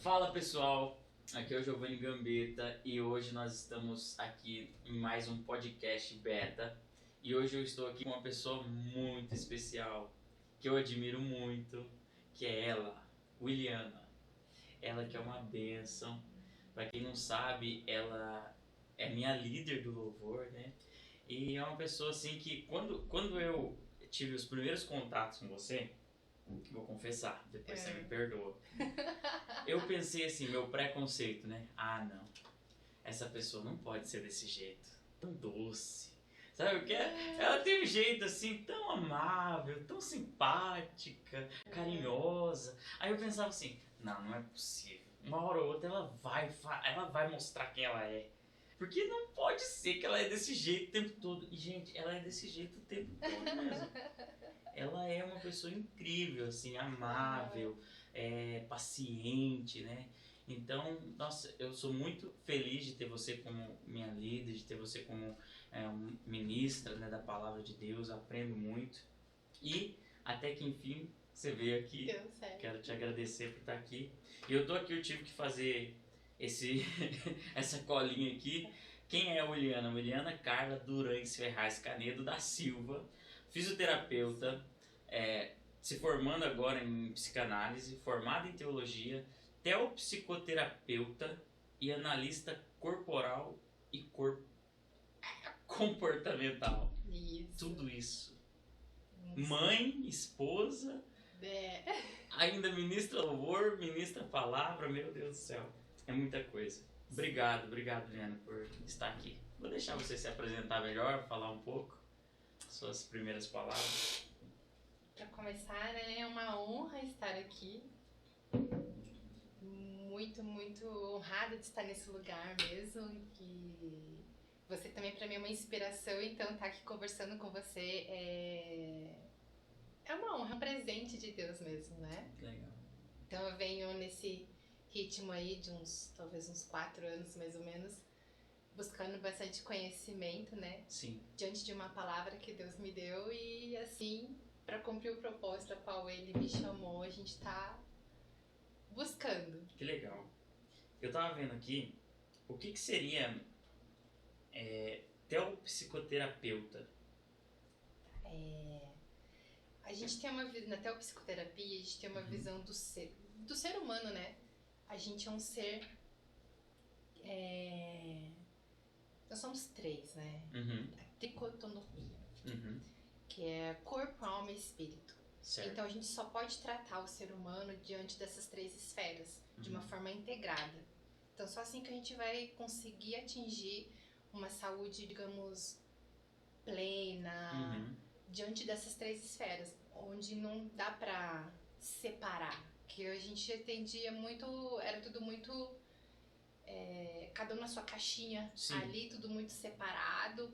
Fala pessoal, aqui é o Giovanni Gambetta e hoje nós estamos aqui em mais um podcast beta e hoje eu estou aqui com uma pessoa muito especial que eu admiro muito, que é ela, Williana. Ela que é uma bênção. Para quem não sabe, ela é minha líder do louvor, né? E é uma pessoa assim que quando eu tive os primeiros contatos com você, vou confessar, depois você me perdoa. Eu pensei assim, meu preconceito, né? Ah, não. Essa pessoa não pode ser desse jeito. Tão doce. Sabe o que é? Ela tem um jeito assim tão amável, tão simpática, carinhosa. Aí eu pensava assim, não é possível. Uma hora ou outra ela vai mostrar quem ela é. Porque não pode ser que ela é desse jeito o tempo todo. E, gente, ela é desse jeito o tempo todo mesmo. Ela é uma pessoa incrível, assim, amável, paciente, né? Então, nossa, eu sou muito feliz de ter você como minha líder, de ter você como ministra, né, da Palavra de Deus. Aprendo muito. E até que enfim você veio aqui. Deu certo. Quero te agradecer por estar aqui. E eu tô aqui, eu tive que fazer essa colinha aqui. Quem é a Williana? Williana Carla Durães Ferraz Canedo da Silva, fisioterapeuta, se formando agora em psicanálise, formada em teologia, teopsicoterapeuta e analista corporal e comportamental. Isso. Tudo isso. Mãe, esposa, ainda ministra louvor, ministra palavra, meu Deus do céu. É muita coisa. Obrigado, Liana, por estar aqui. Vou deixar você se apresentar melhor, falar um pouco, suas primeiras palavras. Para começar, é uma honra estar aqui. Muito, muito honrada de estar nesse lugar mesmo. E você também para mim é uma inspiração, então estar aqui conversando com você é uma honra, é um presente de Deus mesmo, né? Legal. Então eu venho nesse ritmo aí de talvez uns 4 anos mais ou menos, buscando bastante conhecimento, né? Sim. Diante de uma palavra que Deus me deu e assim, para cumprir o propósito a qual Ele me chamou, a gente tá buscando. Que legal. Eu tava vendo aqui, o que seria teopsicoterapeuta? A gente tem uma visão, na teopsicoterapia, a gente tem uma visão do ser humano, né? A gente é um ser... Nós somos 3, né? A tricotomia, que é corpo, alma e espírito. Certo. Então a gente só pode tratar o ser humano diante dessas 3 esferas, de uma forma integrada. Então só assim que a gente vai conseguir atingir uma saúde, digamos, plena, diante dessas 3 esferas, onde não dá pra separar. Que a gente atendia muito, era tudo muito... cada um na sua caixinha. Sim. Ali, tudo muito separado.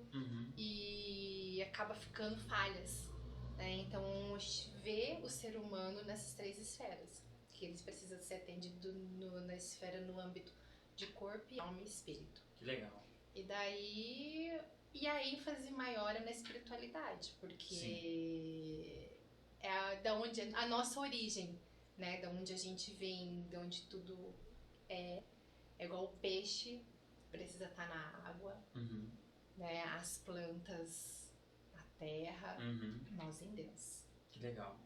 E acaba ficando falhas, né? Então a gente vê o ser humano nessas 3 esferas, que eles precisam ser atendidos na esfera, no âmbito de corpo, alma e espírito. Que legal. E daí... E a ênfase maior é na espiritualidade, porque sim, é da onde a nossa origem, né? Da onde a gente vem, de onde tudo é igual o peixe, precisa estar na água, né? As plantas, a terra, nós em Deus. Que legal.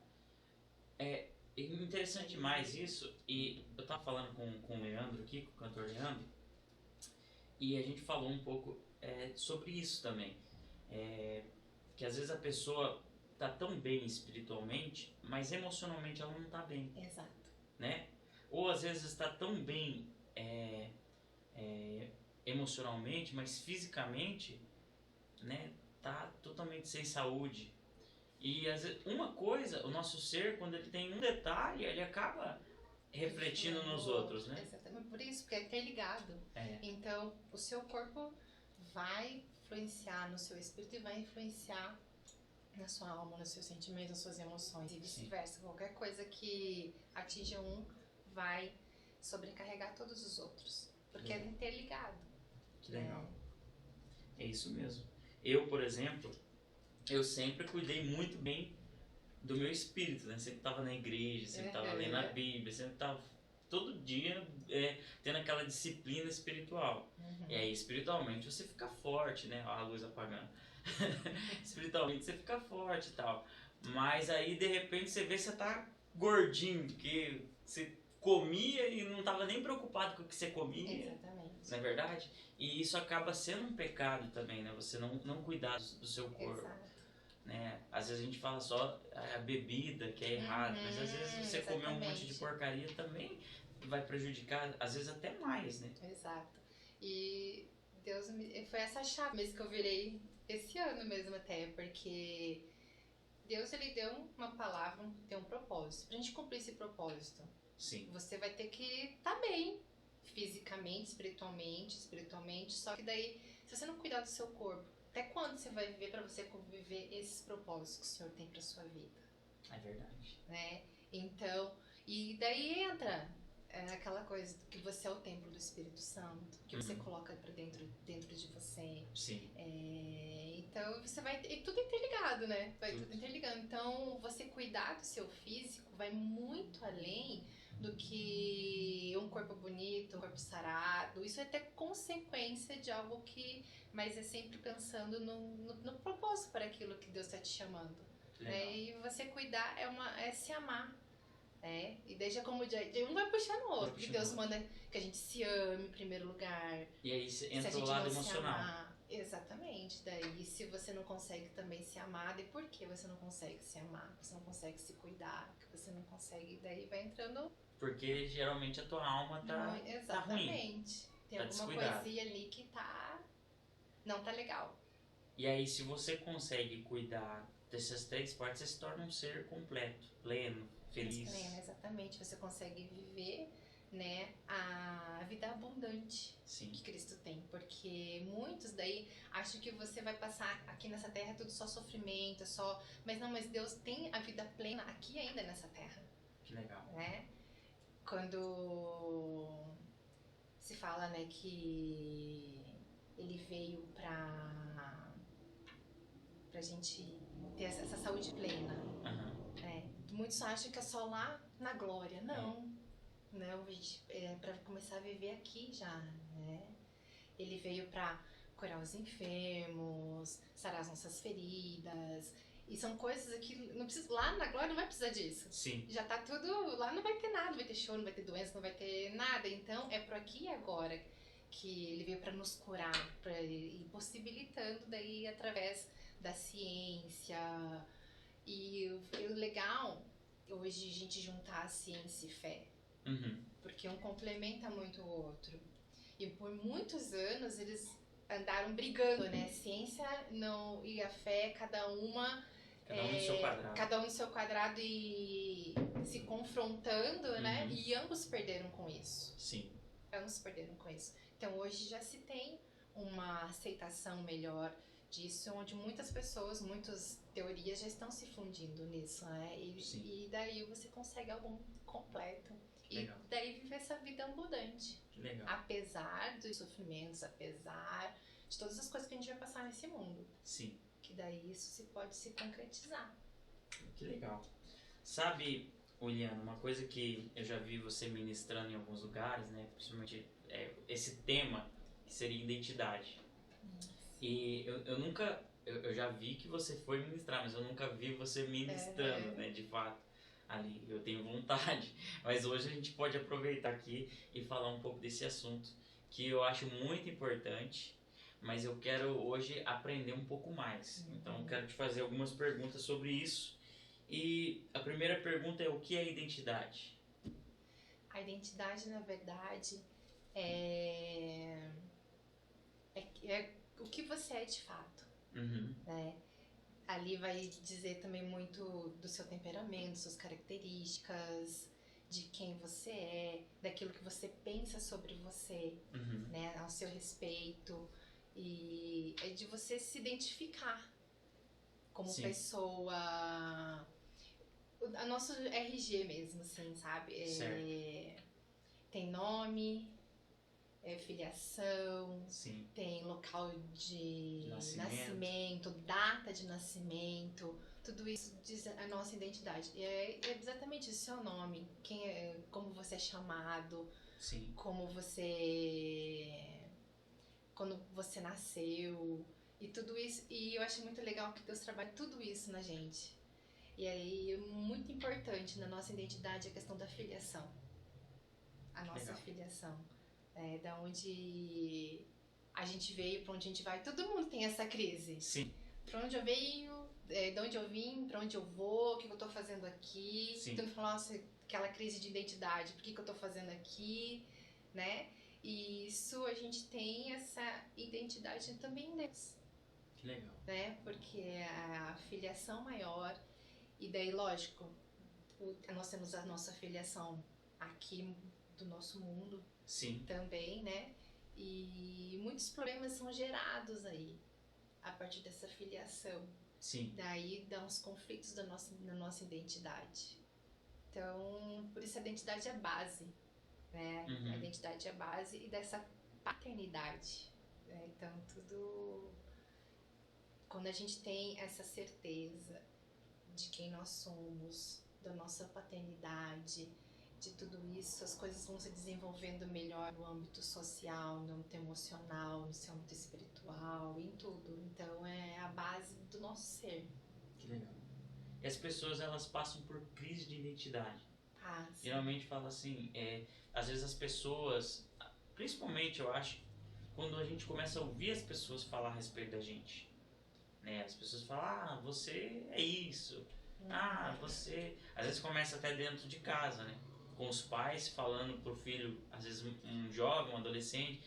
É interessante demais isso, e eu tava falando com o Leandro aqui, com o cantor Leandro, e a gente falou um pouco sobre isso também. Que às vezes a pessoa tá tão bem espiritualmente, mas emocionalmente ela não tá bem. Exato. Né? Ou às vezes está tão bem emocionalmente, mas fisicamente, né, tá totalmente sem saúde. E às vezes, uma coisa, o nosso ser, quando ele tem um detalhe, ele acaba refletindo nos outros, né? Exatamente, por isso, porque é interligado. Então, o seu corpo vai influenciar no seu espírito e vai influenciar na sua alma, nos seus sentimentos, nas suas emoções e vice-versa. Qualquer coisa que atinja um vai sobrecarregar todos os outros, porque é interligado. Que legal. É isso mesmo. Eu, por exemplo, eu sempre cuidei muito bem do meu espírito, né? Sempre estava na igreja, sempre estava lendo a Bíblia, sempre estava todo dia tendo aquela disciplina espiritual. E aí, espiritualmente, você fica forte, né? Ó, a luz apagando. Espiritualmente, você fica forte e tal. Mas aí, de repente, você vê que você tá gordinho, que você comia e não tava nem preocupado com o que você comia. Exatamente. Não é verdade? E isso acaba sendo um pecado também, né? Você não cuidar do seu corpo. Exato. Né? Às vezes a gente fala só a bebida que é errado, mas às vezes você comer um monte de porcaria também vai prejudicar, às vezes até mais, né? Exato. E foi essa chave mesmo que eu virei esse ano mesmo até, porque Deus ele deu uma palavra, deu um propósito. Pra gente cumprir esse propósito, Sim. você vai ter que estar bem, fisicamente, espiritualmente, só que daí, se você não cuidar do seu corpo, até quando você vai viver para você conviver esses propósitos que o Senhor tem para sua vida? É verdade. Né? Então, e daí entra aquela coisa que você é o templo do Espírito Santo, que você coloca para dentro de você. Sim. Então você vai. E tudo interligado, né? Vai tudo interligando. Então, você cuidar do seu físico vai muito além do que um corpo bonito, um corpo sarado. Isso é até consequência de algo que. Mas é sempre pensando no propósito para aquilo que Deus está te chamando. Né? E você cuidar é se amar. Né? E deixa como um vai puxando o outro. Porque Deus manda que a gente se ame em primeiro lugar. E aí entra o lado emocional. Exatamente. Daí, se você não consegue também se amar, e por que você não consegue se amar? Você não consegue se cuidar, que você não consegue, daí vai entrando. Porque geralmente a tua alma tá ruim. Exatamente. Tem alguma coisinha ali que não tá legal. E aí, se você consegue cuidar dessas três partes, você se torna um ser completo, pleno, feliz. Exatamente. Você consegue viver, né, a vida abundante que Cristo tem. Porque muitos daí acham que você vai passar aqui nessa terra tudo só sofrimento, mas Deus tem a vida plena aqui ainda nessa terra. Que legal. Né? Quando se fala, né, que ele veio pra gente ter essa saúde plena. Muitos acham que é só lá na glória. Não, gente, pra começar a viver aqui já, né? Ele veio pra curar os enfermos, sarar as nossas feridas. E são coisas que não precisa, lá na glória não vai precisar disso. Sim. Já tá tudo, lá não vai ter nada, não vai ter choro, não vai ter doença, não vai ter nada. Então é pro aqui e agora que ele veio pra nos curar, pra ir possibilitando daí através da ciência. E o legal hoje a gente juntar a ciência e fé. Porque um complementa muito o outro. E por muitos anos eles andaram brigando, né? A ciência não, e a fé, cada um no seu quadrado. Cada um no seu quadrado e se confrontando, né? E ambos perderam com isso. Sim. Ambos perderam com isso. Então hoje já se tem uma aceitação melhor disso, onde muitas pessoas, muitas teorias já estão se fundindo nisso, né? E daí você consegue algo completo. Legal. E daí viver essa vida abundante. Legal. Apesar dos sofrimentos, apesar de todas as coisas que a gente vai passar nesse mundo. Sim. Que daí isso pode se concretizar. Que legal. Sabe, Uliana, uma coisa que eu já vi você ministrando em alguns lugares, né? Principalmente esse tema que seria identidade. E eu já vi que você foi ministrar, mas eu nunca vi você ministrando, né, de fato, ali. Eu tenho vontade, mas hoje a gente pode aproveitar aqui e falar um pouco desse assunto, que eu acho muito importante, mas eu quero hoje aprender um pouco mais. Então eu quero te fazer algumas perguntas sobre isso. E a primeira pergunta é: o que é identidade? A identidade, na verdade, é o que você é de fato, né? Ali vai dizer também muito do seu temperamento, suas características, de quem você é, daquilo que você pensa sobre você, né? Ao seu respeito, e é de você se identificar como pessoa, a nosso RG mesmo, assim, sabe? Tem nome, filiação, tem local de nascimento, data de nascimento, tudo isso diz a nossa identidade. E é exatamente o seu nome, como você é chamado, Sim. quando você nasceu e tudo isso. E eu acho muito legal que Deus trabalha tudo isso na gente. E aí, muito importante na nossa identidade é a questão da filiação. A nossa filiação. Da onde a gente veio, pra onde a gente vai. Todo mundo tem essa crise. Sim. Pra onde eu venho, de onde eu vim, pra onde eu vou, o que eu tô fazendo aqui. Sim. Tu me falou, nossa, aquela crise de identidade, por que eu tô fazendo aqui, né? E isso a gente tem essa identidade também em Deus. Que legal. Né? Porque a filiação maior, e daí, lógico, nós temos a nossa filiação aqui do nosso mundo. Sim. Também, né? E muitos problemas são gerados aí, a partir dessa filiação. Sim. Daí dá uns conflitos na nossa identidade. Então, por isso a identidade é base, né? Uhum. A identidade é base e dessa paternidade. Né? Então, tudo... Quando a gente tem essa certeza de quem nós somos, da nossa paternidade, de tudo isso, as coisas vão se desenvolvendo melhor no âmbito social, no âmbito emocional, no seu âmbito espiritual, em tudo. Então é a base do nosso ser. Que legal. E as pessoas, elas passam por crise de identidade. Sim. Geralmente fala assim, às vezes as pessoas, principalmente eu acho, quando a gente começa a ouvir as pessoas falar a respeito da gente, né? As pessoas falam, você é isso, você... Às vezes começa até dentro de casa, né? Com os pais falando pro filho, às vezes um jovem, um adolescente,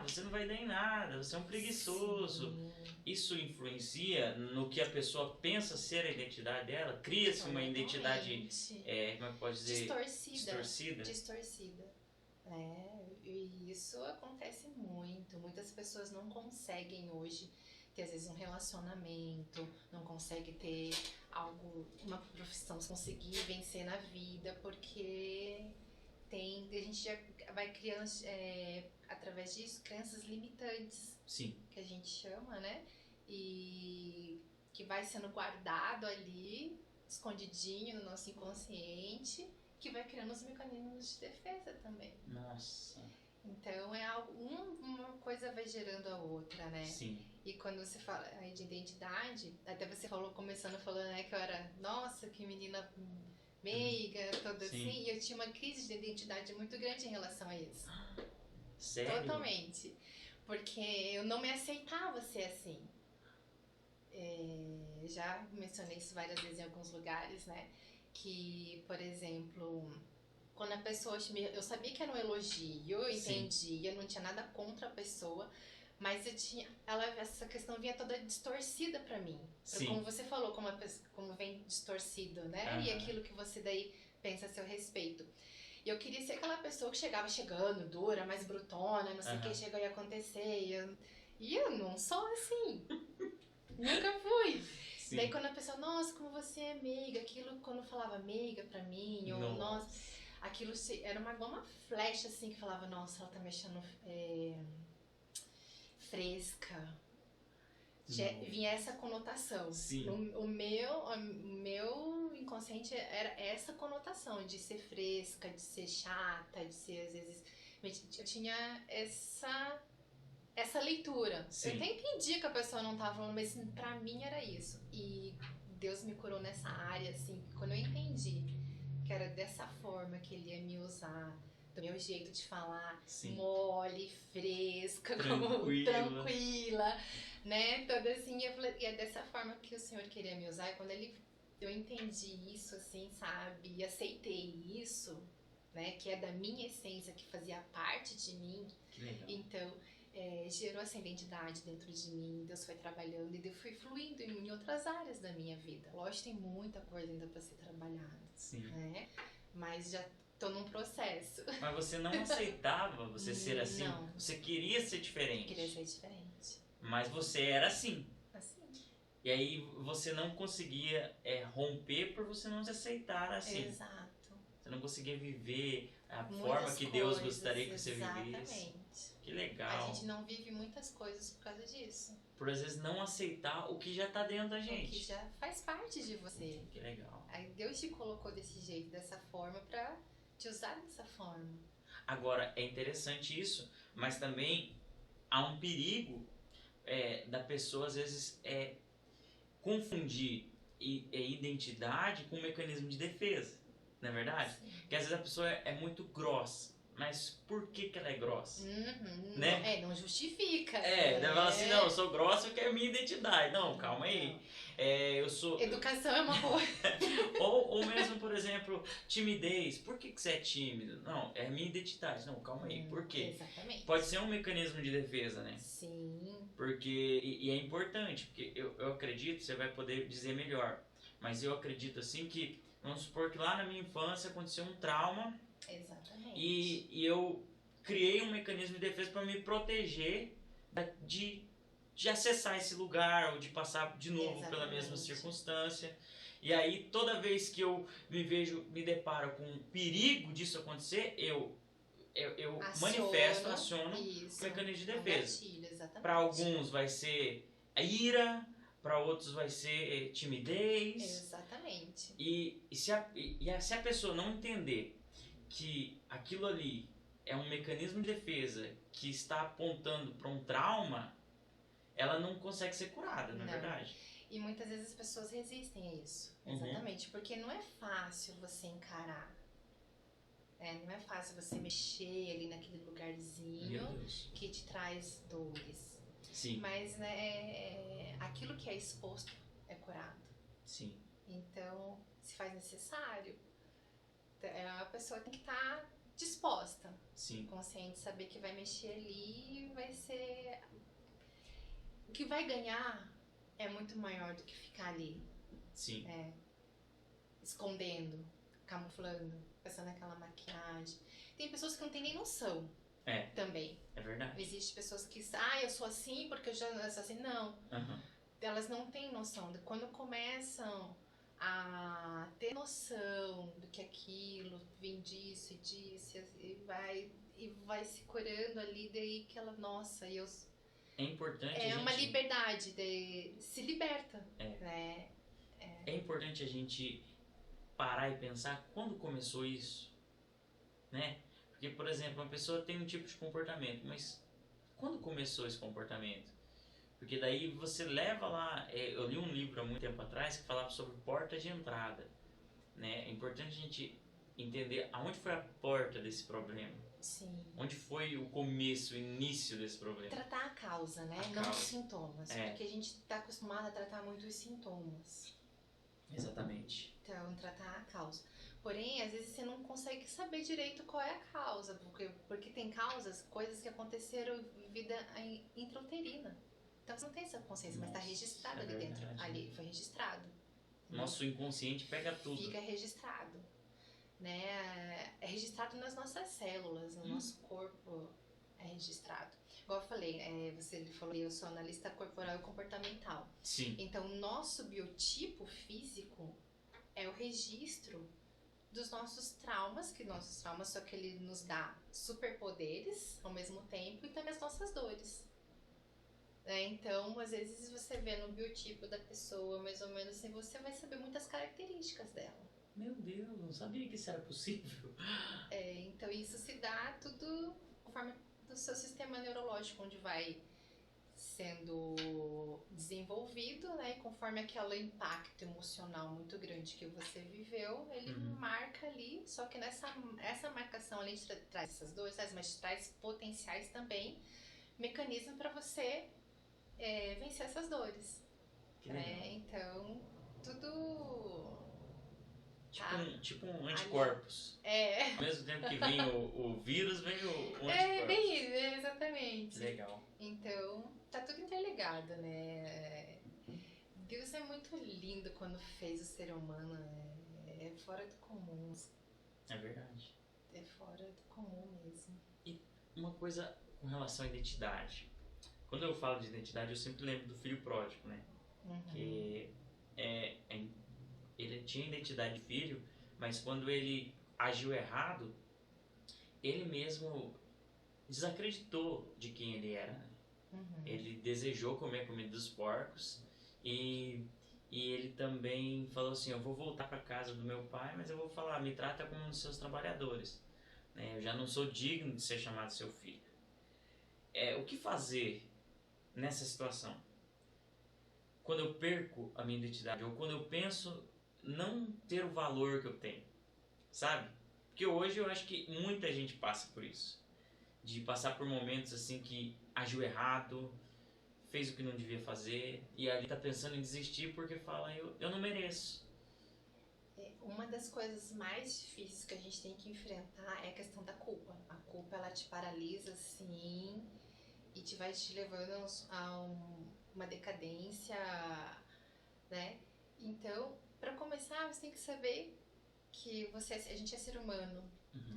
você não vai dar em nada, você é um preguiçoso. Sim. Isso influencia no que a pessoa pensa ser a identidade dela? Cria-se uma identidade, como é que pode dizer? Distorcida. E isso acontece muito. Muitas pessoas não conseguem hoje ter, às vezes, um relacionamento, não conseguem ter uma profissão, conseguir vencer na vida, porque a gente já vai criando, através disso, crenças limitantes. Sim. Que a gente chama, né? E que vai sendo guardado ali, escondidinho no nosso inconsciente, que vai criando os mecanismos de defesa também. Nossa. Então é algo, uma coisa vai gerando a outra, né? Sim. E quando você fala aí de identidade, até você começando falando, né, que eu era, nossa, que menina meiga, toda Sim. assim, e eu tinha uma crise de identidade muito grande em relação a isso. Sério? Totalmente. Porque eu não me aceitava ser assim. Já mencionei isso várias vezes em alguns lugares, né? Que, por exemplo, quando a pessoa... Eu sabia que era um elogio, eu entendia, não tinha nada contra a pessoa, mas essa questão vinha toda distorcida pra mim. Sim. Como você falou, como vem distorcido, né? E aquilo que você daí pensa a seu respeito. E eu queria ser aquela pessoa que chegando, dura, mais brutona, não sei o que chegou a acontecer. E eu não sou assim. Nunca fui. Sim. Daí quando a pessoa, nossa, como você é meiga, aquilo quando eu falava meiga pra mim, ou nossa, aquilo era igual uma flecha assim que falava, nossa, ela tá me achando fresca. Vinha essa conotação. Sim. O meu inconsciente era essa conotação de ser fresca, de ser chata, de ser, às vezes... Eu tinha essa leitura. Sim. Eu até entendi que a pessoa não tava falando, mas pra mim era isso. E Deus me curou nessa área, assim, quando eu entendi que era dessa forma que Ele ia me usar, do meu jeito de falar, mole, fresca, tranquila, né? Toda assim, eu falei, e é dessa forma que o Senhor queria me usar. E quando eu entendi isso, assim, sabe? E aceitei isso, né? Que é da minha essência, que fazia parte de mim. Que legal. Então, gerou essa identidade dentro de mim. Deus foi trabalhando e eu fui fluindo em outras áreas da minha vida. Lógico, tem muita coisa ainda pra ser trabalhada. Sim. Né? Mas já tô num processo. Mas você não aceitava você ser assim? Não. Você queria ser diferente? Queria ser diferente. Mas você era assim. Assim. E aí você não conseguia romper por você não se aceitar assim. Exato. Você não conseguia viver a muitas forma que Deus coisas, gostaria que você exatamente. vivesse. Que legal. A gente não vive muitas coisas por causa disso. Por às vezes não aceitar o que já tá dentro da O que gente. já faz parte de você. Que legal. Aí Deus te colocou desse jeito, dessa forma, pra te usar dessa forma. Agora, é interessante isso, mas também há um perigo da pessoa, às vezes, confundir identidade com um mecanismo de defesa. Não é verdade? Sim. Porque às vezes a pessoa é muito grossa. Mas por que ela é grossa? Uhum, Né? não justifica. Daí fala assim, não, eu sou grossa porque é minha identidade. Não, calma aí. Eu sou... Educação é uma coisa. ou mesmo, por exemplo, timidez. Por que você é tímido? Não, é minha identidade. Não, calma aí. Por quê? Exatamente. Pode ser um mecanismo de defesa, né? Sim. Porque, e é importante, porque eu acredito, você vai poder dizer melhor, mas eu acredito assim que, vamos supor que lá na minha infância aconteceu um trauma. Exatamente. E eu criei um mecanismo de defesa para me proteger de acessar esse lugar ou de passar de novo pela mesma circunstância. E aí, toda vez que eu me deparo com o perigo disso acontecer, eu aciono o mecanismo de defesa. Para alguns vai ser a ira, para outros vai ser timidez. Exatamente. E se a pessoa não entender que aquilo ali é um mecanismo de defesa que está apontando para um trauma, ela não consegue ser curada, na verdade. E muitas vezes as pessoas resistem a isso. Exatamente. Porque não é fácil você encarar. Não é fácil você mexer ali naquele lugarzinho que te traz dores. Sim. Mas aquilo que é exposto é curado. Sim. Então, se faz necessário, a pessoa tem que estar disposta. Sim. Consciente, saber que vai mexer ali e vai ser... O que vai ganhar é muito maior do que ficar ali. Sim. Escondendo, camuflando, passando aquela maquiagem. Tem pessoas que não têm nem noção. Também. É verdade. Existem pessoas que eu sou assim porque eu já sou assim. Não. Elas não têm noção. Quando começam a ter noção do que aquilo vem disso e disso e vai se curando ali, daí que ela, nossa, é importante é uma liberdade, se liberta. É importante a gente parar e pensar quando começou isso, né? Porque, por exemplo, uma pessoa tem um tipo de comportamento, mas quando começou esse comportamento? Porque daí você leva lá... eu li um livro há muito tempo atrás que falava sobre porta de entrada, né? É importante a gente entender aonde foi a porta desse problema. Sim. Onde foi o começo, o início desse problema. Tratar a causa, né? Não os sintomas. Porque a gente está acostumado a tratar muito os sintomas. Exatamente. Então, tratar a causa. Porém, às vezes você não consegue saber direito qual é a causa. Porque tem causas, coisas que aconteceram vida intrauterina. Então você não tem essa consciência, mas está registrado ali dentro. Ali, foi registrado. Nosso inconsciente pega tudo. Fica registrado. Né? É registrado nas nossas células, no nosso corpo é registrado. Igual eu falei, você falou, eu sou analista corporal e comportamental. Sim. Então, nosso biotipo físico é o registro dos nossos traumas, só que ele nos dá superpoderes ao mesmo tempo e também as nossas dores. Então, às vezes você vê no biotipo da pessoa, mais ou menos assim, você vai saber muitas características dela. Meu Deus, não sabia que isso era possível. Então isso se dá tudo conforme do seu sistema neurológico, onde vai sendo desenvolvido, né? Conforme aquele impacto emocional muito grande que você viveu, ele marca ali, só que essa marcação, além de traz essas dores, mas traz potenciais também, mecanismo para você vencer essas dores. Então, tudo... Tipo um anticorpos. Ao mesmo tempo que vem o vírus, vem o anticorpos. Bem isso, exatamente. Legal. Então, tá tudo interligado, né? Deus é muito lindo quando fez o ser humano. É fora do comum. É verdade. É fora do comum mesmo. E uma coisa com relação à identidade. Quando eu falo de identidade, eu sempre lembro do filho pródigo, né? Que ele tinha identidade de filho, mas quando ele agiu errado, ele mesmo desacreditou de quem ele era, né? Ele desejou comer a comida dos porcos e ele também falou assim, eu vou voltar para casa do meu pai, mas eu vou falar, me trata como um dos seus trabalhadores, né? Eu já não sou digno de ser chamado seu filho. O que fazer nessa situação? Quando eu perco a minha identidade, ou quando eu penso não ter o valor que eu tenho, sabe? Porque hoje eu acho que muita gente passa por isso. De passar por momentos assim que agiu errado, fez o que não devia fazer, e ali tá pensando em desistir porque fala, eu não mereço. Uma das coisas mais difíceis que a gente tem que enfrentar é a questão da culpa. A culpa, ela te paralisa, sim, e te vai te levando a uma decadência, né? Então, para começar, você tem que saber que a gente é ser humano,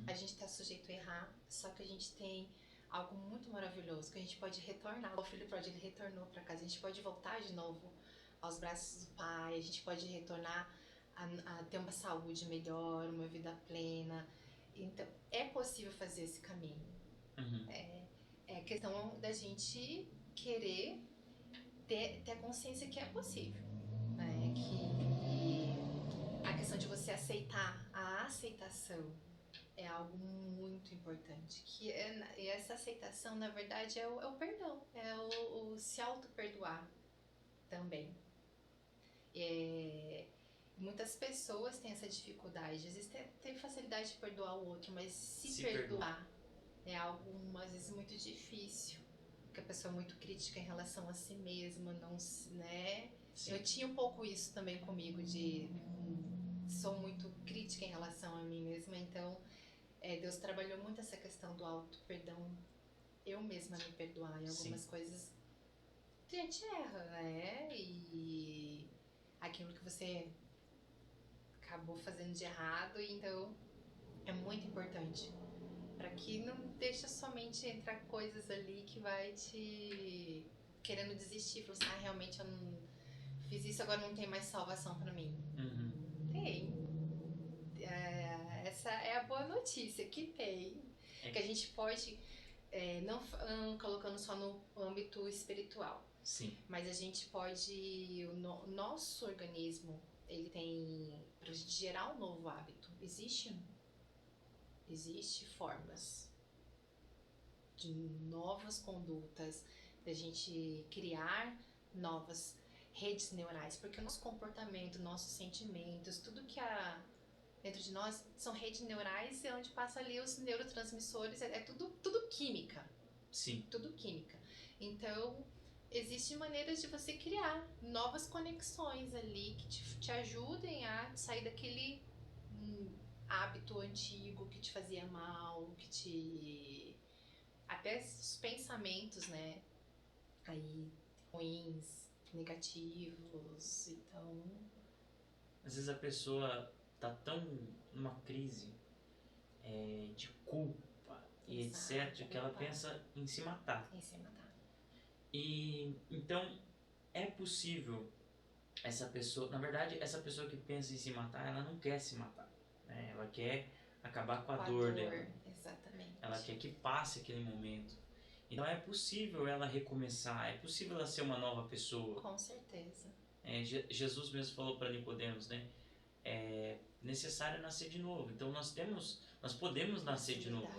a gente está sujeito a errar, só que a gente tem algo muito maravilhoso, que a gente pode retornar. O filho pródigo, ele retornou para casa, a gente pode voltar de novo aos braços do pai, a gente pode retornar a ter uma saúde melhor, uma vida plena. Então, é possível fazer esse caminho. É questão da gente querer ter a consciência que é possível, né? Que a questão de você aceitar, a aceitação é algo muito importante. E essa aceitação, na verdade, é o perdão, é o se auto-perdoar também. Muitas pessoas têm essa dificuldade, às vezes tem facilidade de perdoar o outro, mas se perdoar é algo, às vezes, muito difícil, porque a pessoa é muito crítica em relação a si mesma, não, né? Sim. Eu tinha um pouco isso também comigo, sou muito crítica em relação a mim mesma, então Deus trabalhou muito essa questão do auto-perdão, eu mesma me perdoar em algumas coisas. A gente erra, né? E aquilo que você acabou fazendo de errado, então é muito importante para que não deixa somente entrar coisas ali que vai te querendo desistir, falando assim, realmente eu não fiz isso, agora não tem mais salvação para mim. Tem. Essa é a boa notícia, que tem. Que a gente pode, não colocando só no âmbito espiritual, sim, mas a gente pode, o nosso organismo, ele tem, pra gente gerar um novo hábito, existe formas de novas condutas, da gente criar novas redes neurais, porque o nosso comportamento, nossos sentimentos, tudo que há dentro de nós são redes neurais, e onde passa ali os neurotransmissores, é tudo química. Sim. Tudo química. Então, existem maneiras de você criar novas conexões ali que te ajudem a sair daquele hábito antigo que te fazia mal, até os pensamentos, né? Aí, ruins, negativos, então... Às vezes a pessoa tá tão numa crise de culpa e etc, que ela pensa em se matar. E então é possível essa pessoa, na verdade, essa pessoa que pensa em se matar, ela não quer se matar, né? Ela quer acabar com a dor dela. Exatamente. Ela quer que passe aquele momento. Então é possível ela recomeçar, é possível ela ser uma nova pessoa. Com certeza. Jesus mesmo falou para Nicodemos, né? É necessário nascer de novo. Então nós podemos nascer de novo.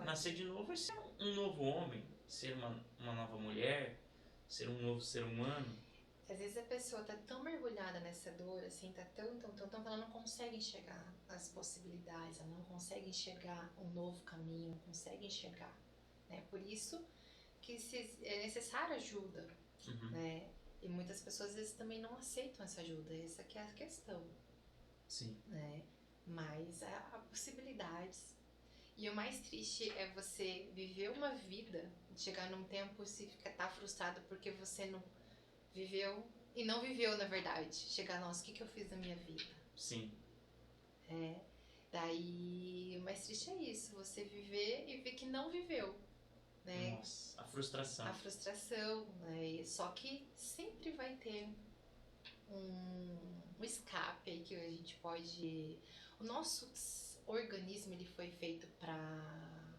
Nascer de novo é ser um novo homem, ser uma nova mulher, ser um novo ser humano. Às vezes a pessoa tá tão mergulhada nessa dor, assim, tá tão que ela não consegue enxergar as possibilidades, ela não consegue enxergar um novo caminho, não consegue enxergar, né? Por isso que é necessária ajuda, né? E muitas pessoas às vezes também não aceitam essa ajuda, essa que é a questão. Sim. Né? Mas há possibilidades. E o mais triste é você viver uma vida, chegar num tempo e se tá frustrado porque você não viveu e não viveu, na verdade. Chegar, nossa, o que eu fiz na minha vida? Sim. Daí, o mais triste é isso, você viver e ver que não viveu, né? Nossa, a frustração. A frustração, né? Só que sempre vai ter um escape aí que a gente pode... O nosso organismo, ele foi feito para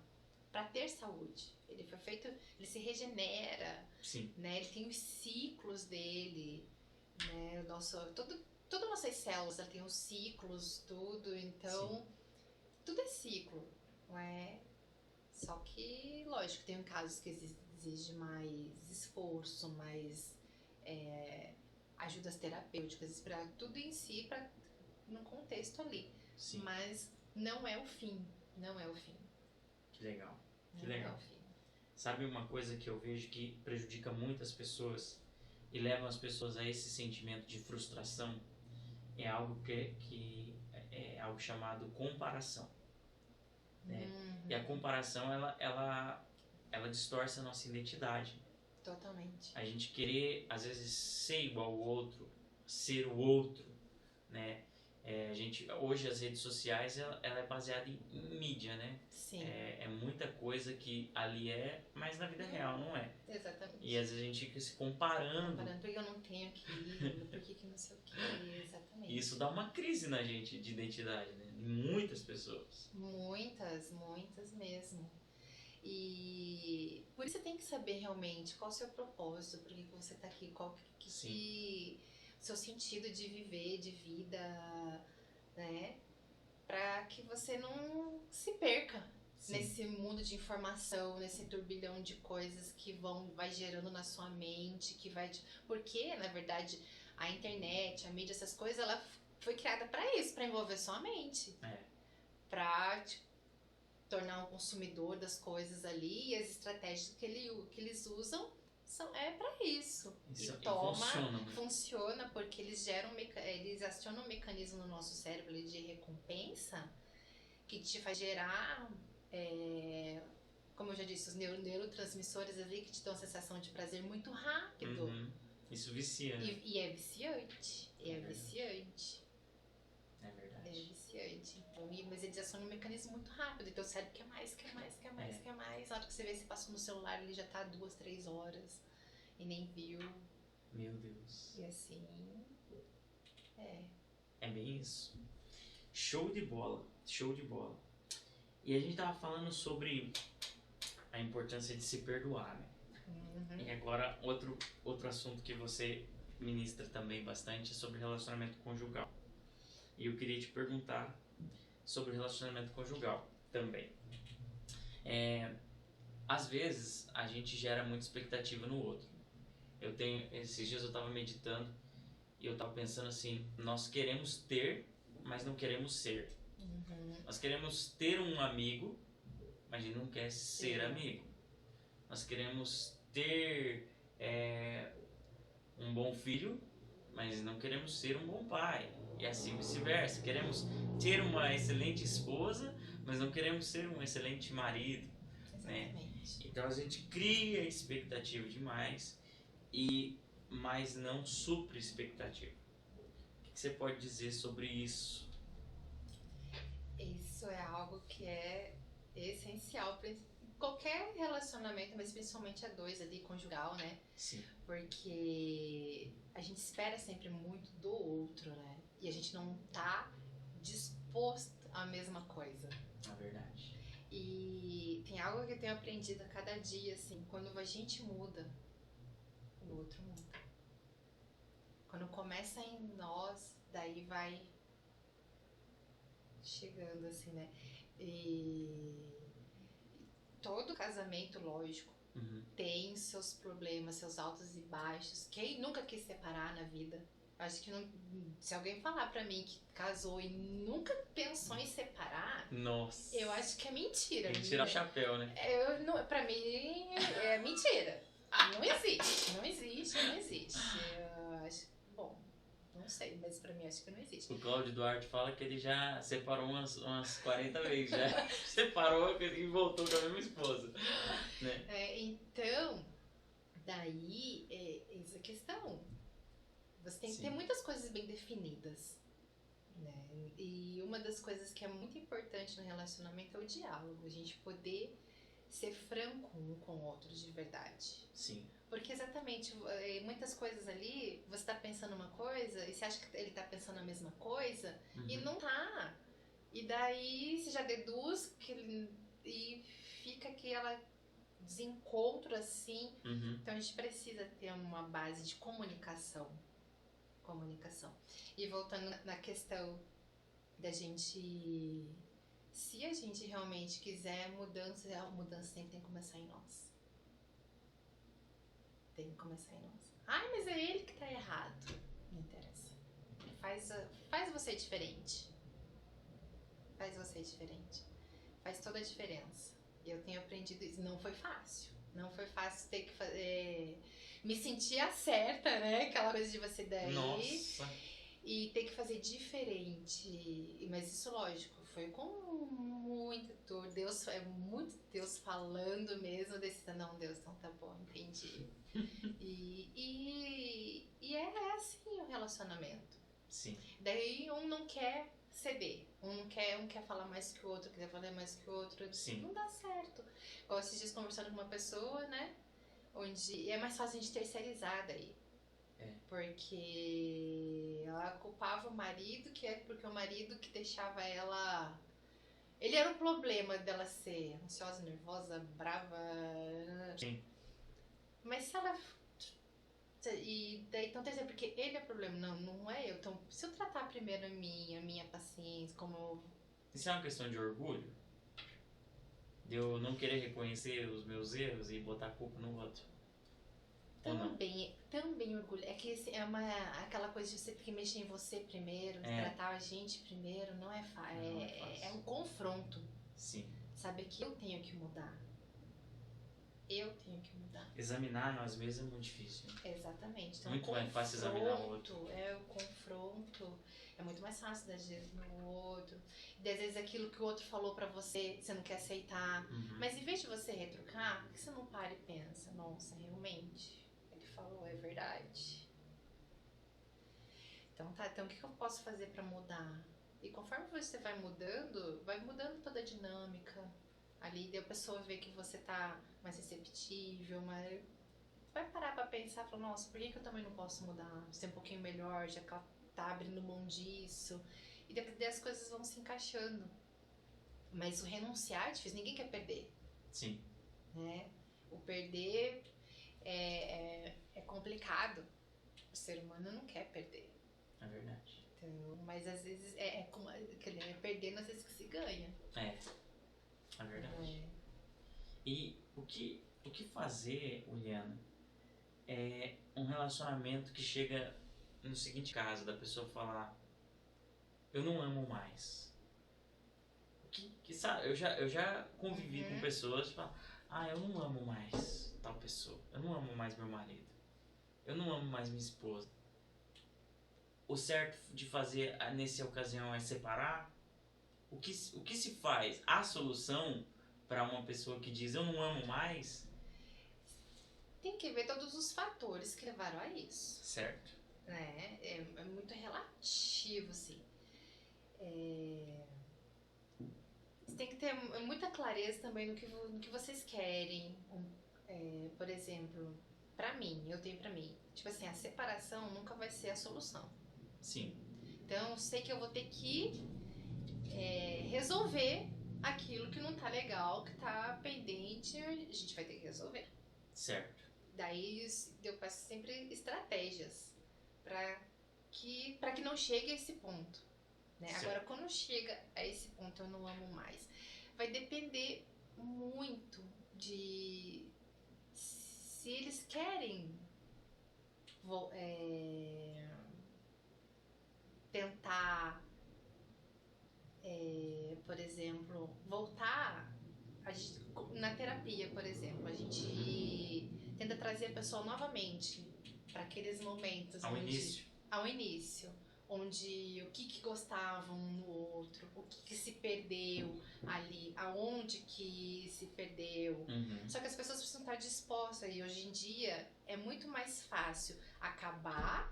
para ter saúde. Ele foi feito, ele se regenera, Sim. né? Ele tem os ciclos dele, né? Todas nossas células ela tem os ciclos, tudo, então Sim. tudo é ciclo, não é? Só que, lógico, tem casos que exige mais esforço, mais ajudas terapêuticas, para tudo em si, para num contexto ali. Sim. Mas não é o fim, não é o fim. Que legal. Que não legal. É o fim. Sabe uma coisa que eu vejo que prejudica muitas pessoas e leva as pessoas a esse sentimento de frustração? É algo que é algo chamado comparação. Né? E a comparação, ela distorce a nossa identidade. Totalmente. A gente querer, às vezes, ser igual ao outro, ser o outro, né? Hoje as redes sociais, ela é baseada em mídia, né? Sim. É muita coisa que ali mas na vida real não é. Exatamente. E às vezes a gente fica se comparando. Porque eu não tenho aquilo, por que não sei o que, exatamente. E isso dá uma crise na gente de identidade, né? Em muitas pessoas. Muitas mesmo. E por isso você tem que saber realmente qual é o seu propósito, por que você tá aqui, qual que seu sentido de viver, de vida, né? Pra que você não se perca. Sim. Nesse mundo de informação, nesse turbilhão de coisas que vai gerando na sua mente, porque, na verdade, a internet, a mídia, essas coisas, ela foi criada pra isso, pra envolver sua mente. Pra tornar um consumidor das coisas ali, e as estratégias que eles usam pra isso. Funciona porque eles acionam um mecanismo no nosso cérebro de recompensa que te faz gerar, como eu já disse, os neurotransmissores ali que te dão a sensação de prazer muito rápido. Uhum. Isso vicia. E é viciante. É viciante. É verdade. É viciante. Então, mas eles acionam um mecanismo muito rápido. Então o cérebro quer mais. Na hora que você vê, você passou no celular, ele já tá 2, 3 horas e nem viu. Meu Deus. E assim. É bem isso. Show de bola. E a gente tava falando sobre a importância de se perdoar, né? Uhum. E agora, outro assunto que você ministra também bastante é sobre relacionamento conjugal. E eu queria te perguntar sobre relacionamento conjugal também. Às vezes, a gente gera muita expectativa no outro. Esses dias eu tava meditando e eu tava pensando assim, nós queremos ter, mas não queremos ser. Uhum. Nós queremos ter um amigo, mas a gente não quer ser amigo. Nós queremos ter um bom filho, mas não queremos ser um bom pai. E assim vice-versa. Queremos ter uma excelente esposa, mas não queremos ser um excelente marido. Né? Então a gente cria expectativa demais, mas não supre expectativa. O que você pode dizer sobre isso? Isso é algo que é essencial para qualquer relacionamento, mas principalmente a dois ali, conjugal, né? Sim. Porque a gente espera sempre muito do outro, né? E a gente não tá disposto à mesma coisa. É verdade. E tem algo que eu tenho aprendido a cada dia, assim, quando a gente muda, o outro muda. Quando começa em nós, daí vai chegando, assim, né? E todo casamento, lógico, tem seus problemas, seus altos e baixos. Quem nunca quis separar na vida? Acho que se alguém falar pra mim que casou e nunca pensou em separar, nossa, eu acho que é mentira. Tem que tirar o chapéu, né? Pra mim é mentira. Não existe. Eu acho, bom, não sei, mas pra mim acho que não existe. O Cláudio Duarte fala que ele já separou umas 40 vezes, já separou e voltou com a mesma esposa, né? Então, daí é essa questão. Você tem que ter muitas coisas bem definidas, né? E uma das coisas que é muito importante no relacionamento é o diálogo. A gente poder ser franco um com o outro de verdade. Sim. Porque exatamente, muitas coisas ali, você tá pensando uma coisa e você acha que ele tá pensando a mesma coisa e não tá. E daí você já deduz e fica aquela desencontro assim. Uhum. Então a gente precisa ter uma base de comunicação. E voltando na questão da gente, se a gente realmente quiser mudança, a mudança sempre tem que começar em nós. Tem que começar em nós. Ai, mas é ele que tá errado. Não interessa. Faz você diferente. Faz toda a diferença. E eu tenho aprendido isso. Não foi fácil. Não foi fácil ter que fazer. Me sentir a certa, né? Aquela coisa de você daí. Nossa. E ter que fazer diferente. Mas isso, lógico, foi com muita dor. Deus, é muito Deus falando mesmo. Não, Deus, então tá bom, entendi. e é assim o relacionamento. Sim. Daí um não quer ceder. Um quer falar mais que o outro, quer falar mais que o outro. Sim. Não dá certo. Igual esses dias conversando com uma pessoa, né? Onde é mais fácil a gente terceirizar daí. Porque ela culpava o marido, que é porque o marido que deixava ela... Ele era o problema dela ser ansiosa, nervosa, brava. Sim. Mas se ela... E daí, então, quer dizer, porque ele é o problema, não é eu. Então, se eu tratar primeiro a minha paciência, como... Isso é uma questão de orgulho? De eu não querer reconhecer os meus erros e botar a culpa no outro? Também orgulho. É que é aquela coisa de você ter que mexer em você primeiro, tratar a gente primeiro, não é fácil. É um confronto. Sim. Saber que eu tenho que mudar. Examinar nós mesmos é muito difícil. Exatamente. Então, muito mais fácil examinar o outro. O confronto. É muito mais fácil dar jeito no outro. E às vezes aquilo que o outro falou pra você, você não quer aceitar. Uhum. Mas em vez de você retrucar, por que você não para e pensa? Nossa, realmente, ele falou, é verdade. Então tá, então o que eu posso fazer pra mudar? E conforme você vai mudando toda a dinâmica. Ali, daí a pessoa vê que você tá mais receptível, mas vai parar pra pensar, falar, nossa, por que eu também não posso mudar? Ser um pouquinho melhor, já que ela tá abrindo mão disso. E depois as coisas vão se encaixando. Mas o renunciar é difícil, ninguém quer perder. Sim. Né? O perder é complicado. O ser humano não quer perder. É verdade. Então, mas às vezes é perdendo, às vezes que se ganha. É verdade. E o que fazer, Uliana, é um relacionamento que chega no seguinte caso, da pessoa falar, eu não amo mais. Sabe, eu já convivi com pessoas que falam, eu não amo mais tal pessoa, eu não amo mais meu marido, eu não amo mais minha esposa. O certo de fazer nessa ocasião é separar? O que se faz? Há solução para uma pessoa que diz eu não amo mais? Tem que ver todos os fatores que levaram a isso. Certo. Né? É muito relativo, assim. Você tem que ter muita clareza também no que vocês querem. Por exemplo, eu tenho pra mim, tipo assim, a separação nunca vai ser a solução. Sim. Então, eu sei que eu vou ter que resolver aquilo que não tá legal, que tá pendente, a gente vai ter que resolver. Certo. Daí eu peço sempre estratégias pra que não chegue a esse ponto. Né? Agora, quando chega a esse ponto, eu não amo mais. Vai depender muito de se eles querem tentar, por exemplo, voltar na terapia, por exemplo. A gente tenta trazer a pessoa novamente para aqueles momentos ao início, onde o que gostavam um no outro, o que se perdeu ali, aonde que se perdeu. Só que as pessoas precisam estar dispostas, e hoje em dia é muito mais fácil acabar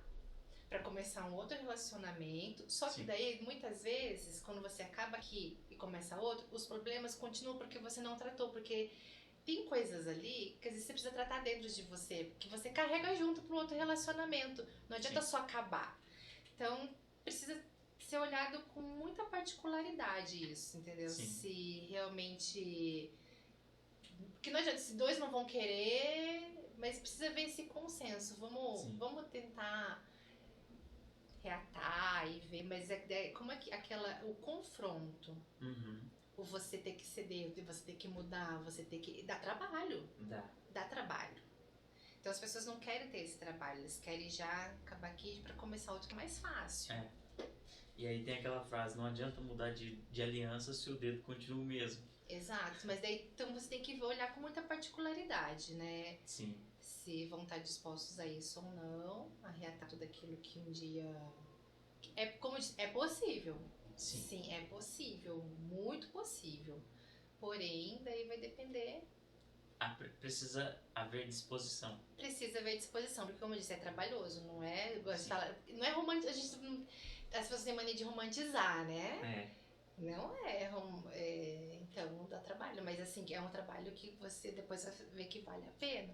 para começar um outro relacionamento. Só que daí, muitas vezes, quando você acaba aqui e começa outro, os problemas continuam porque você não tratou, porque tem coisas ali que às vezes você precisa tratar dentro de você, que você carrega junto pro outro relacionamento. Não adianta só acabar. Então, precisa ser olhado com muita particularidade isso, entendeu? Se realmente Porque não adianta, se dois não vão querer, mas precisa ver esse consenso. Vamos tentar reatar e ver, mas como é que o confronto, o você ter que ceder, você ter que mudar, você ter que... Dá trabalho. Dá trabalho. Então as pessoas não querem ter esse trabalho, eles querem já acabar aqui pra começar outro que é mais fácil. E aí tem aquela frase, não adianta mudar de aliança se o dedo continua o mesmo. Exato, mas daí então você tem que olhar com muita particularidade, né? Sim. Se vão estar dispostos a isso ou não, a reatar tudo aquilo que um dia... Como eu disse, é possível. Sim, é possível, muito possível. Porém, daí vai depender... Precisa haver disposição. Precisa haver disposição, porque como eu disse, é trabalhoso, não é? Não é romantizar, as pessoas têm mania de romantizar, né? Não então dá trabalho, mas assim, é um trabalho que você depois vai ver que vale a pena.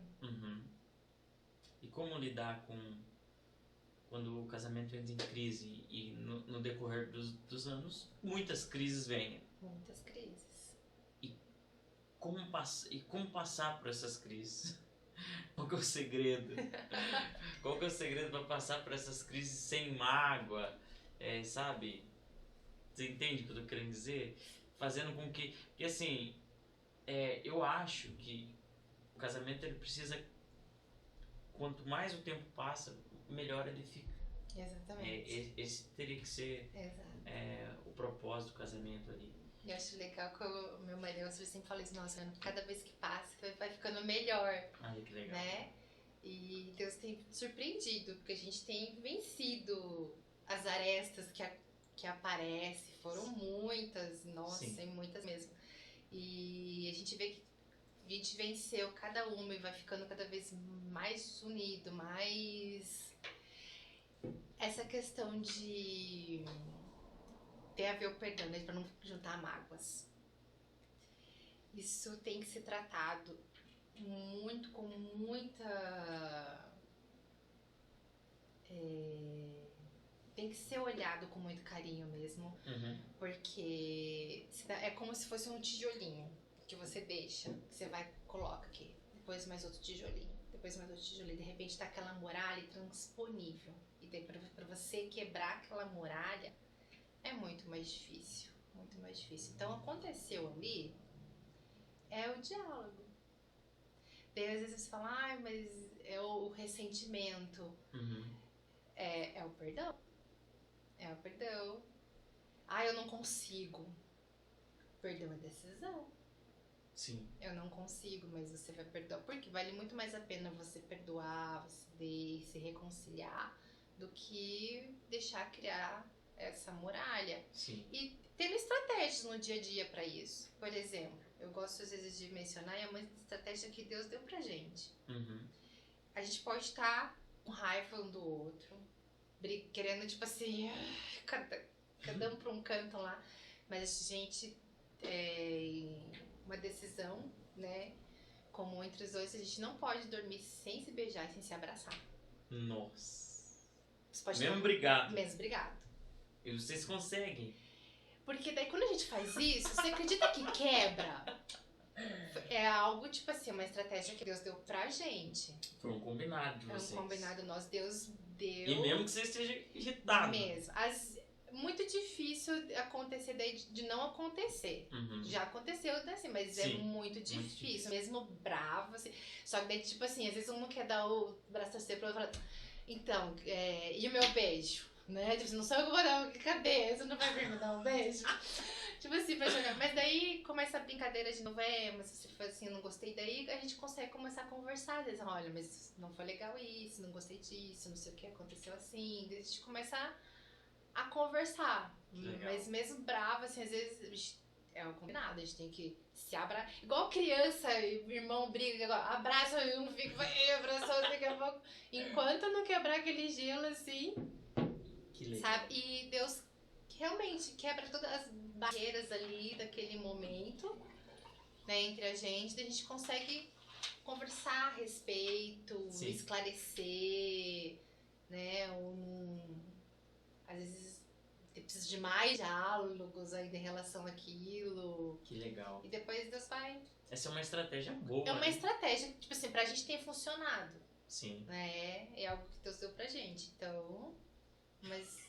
E como lidar com quando o casamento entra em crise e no decorrer dos anos, muitas crises vêm. Muitas crises. Como passar por essas crises? Qual que é o segredo? Qual que é o segredo para passar por essas crises sem mágoa? Sabe? Você entende o que eu tô querendo dizer? Fazendo com que... Porque assim, eu acho que o casamento ele precisa... Quanto mais o tempo passa, melhor ele fica. Exatamente. Esse teria que ser o propósito do casamento ali. Eu acho legal que o meu marido sempre fala isso, nossa, cada vez que passa vai ficando melhor. Ai, que legal. Né? E Deus tem surpreendido, porque a gente tem vencido as arestas que aparecem, foram muitas, nossa, e muitas mesmo. E a gente vê que a gente venceu cada uma e vai ficando cada vez mais unido, mais... Essa questão de ter a ver o perdão, né, para não juntar mágoas. Isso tem que ser tratado com muita... tem que ser olhado com muito carinho mesmo, porque é como se fosse um tijolinho que você deixa, que você vai, coloca aqui, depois mais outro tijolinho, depois mais outro tijolinho, de repente tá aquela muralha intransponível, e daí pra você quebrar aquela muralha é muito mais difícil, muito mais difícil. Então aconteceu ali, é o diálogo. Daí às vezes você fala, mas é o ressentimento. É o perdão. É o perdão. Eu não consigo. Perdão é decisão. Sim. Eu não consigo, mas você vai perdoar. Porque vale muito mais a pena você perdoar, você se reconciliar, do que deixar criar essa muralha. Sim. E tendo estratégias no dia a dia para isso. Por exemplo, eu gosto às vezes de mencionar, é uma estratégia que Deus deu pra gente. A gente pode estar com raiva um do outro, querendo tipo assim, cada um pra um canto lá, mas a gente uma decisão, né, comum entre os dois, a gente não pode dormir sem se beijar e sem se abraçar. Nossa. Mesmo brigado. Mesmo brigado. E vocês conseguem. Porque daí quando a gente faz isso, você acredita que quebra? É algo tipo assim, uma estratégia que Deus deu pra gente. Foi um combinado de vocês. É um combinado nosso, Deus deu. E mesmo que você esteja irritado. Mesmo. Muito difícil acontecer daí de não acontecer. Já aconteceu assim, mas é muito difícil. Mesmo bravo, assim. Só que daí, tipo assim, às vezes um não quer dar o braço torcer pro outro e fala, então, e o meu beijo? Né? Tipo, não sou eu que vou dar, cadê? Você não vai vir me dar um beijo? Tipo assim, pra jogar. Mas daí começa a brincadeira de novo, mas se for assim, eu não gostei, daí a gente consegue começar a conversar. Às vezes, olha, mas não foi legal isso, não gostei disso, não sei o que aconteceu assim. Daí a gente começa a conversar. Legal. Mas mesmo bravo, assim, às vezes é o combinado, a gente tem que se abraçar. Igual criança, irmão briga, abraça, eu não fico, abraçou daqui a pouco. Enquanto não quebrar aquele gelo, assim. Que legal. Sabe? E Deus realmente quebra todas as barreiras ali daquele momento, né, entre a gente consegue conversar a respeito, esclarecer, né, às vezes precisa de mais diálogos ainda em relação àquilo. Que legal. E depois Deus vai... Essa é uma estratégia boa. É uma né? estratégia, tipo assim, pra gente ter funcionado. Sim. Né? É algo que Deus deu pra gente. Então, mas...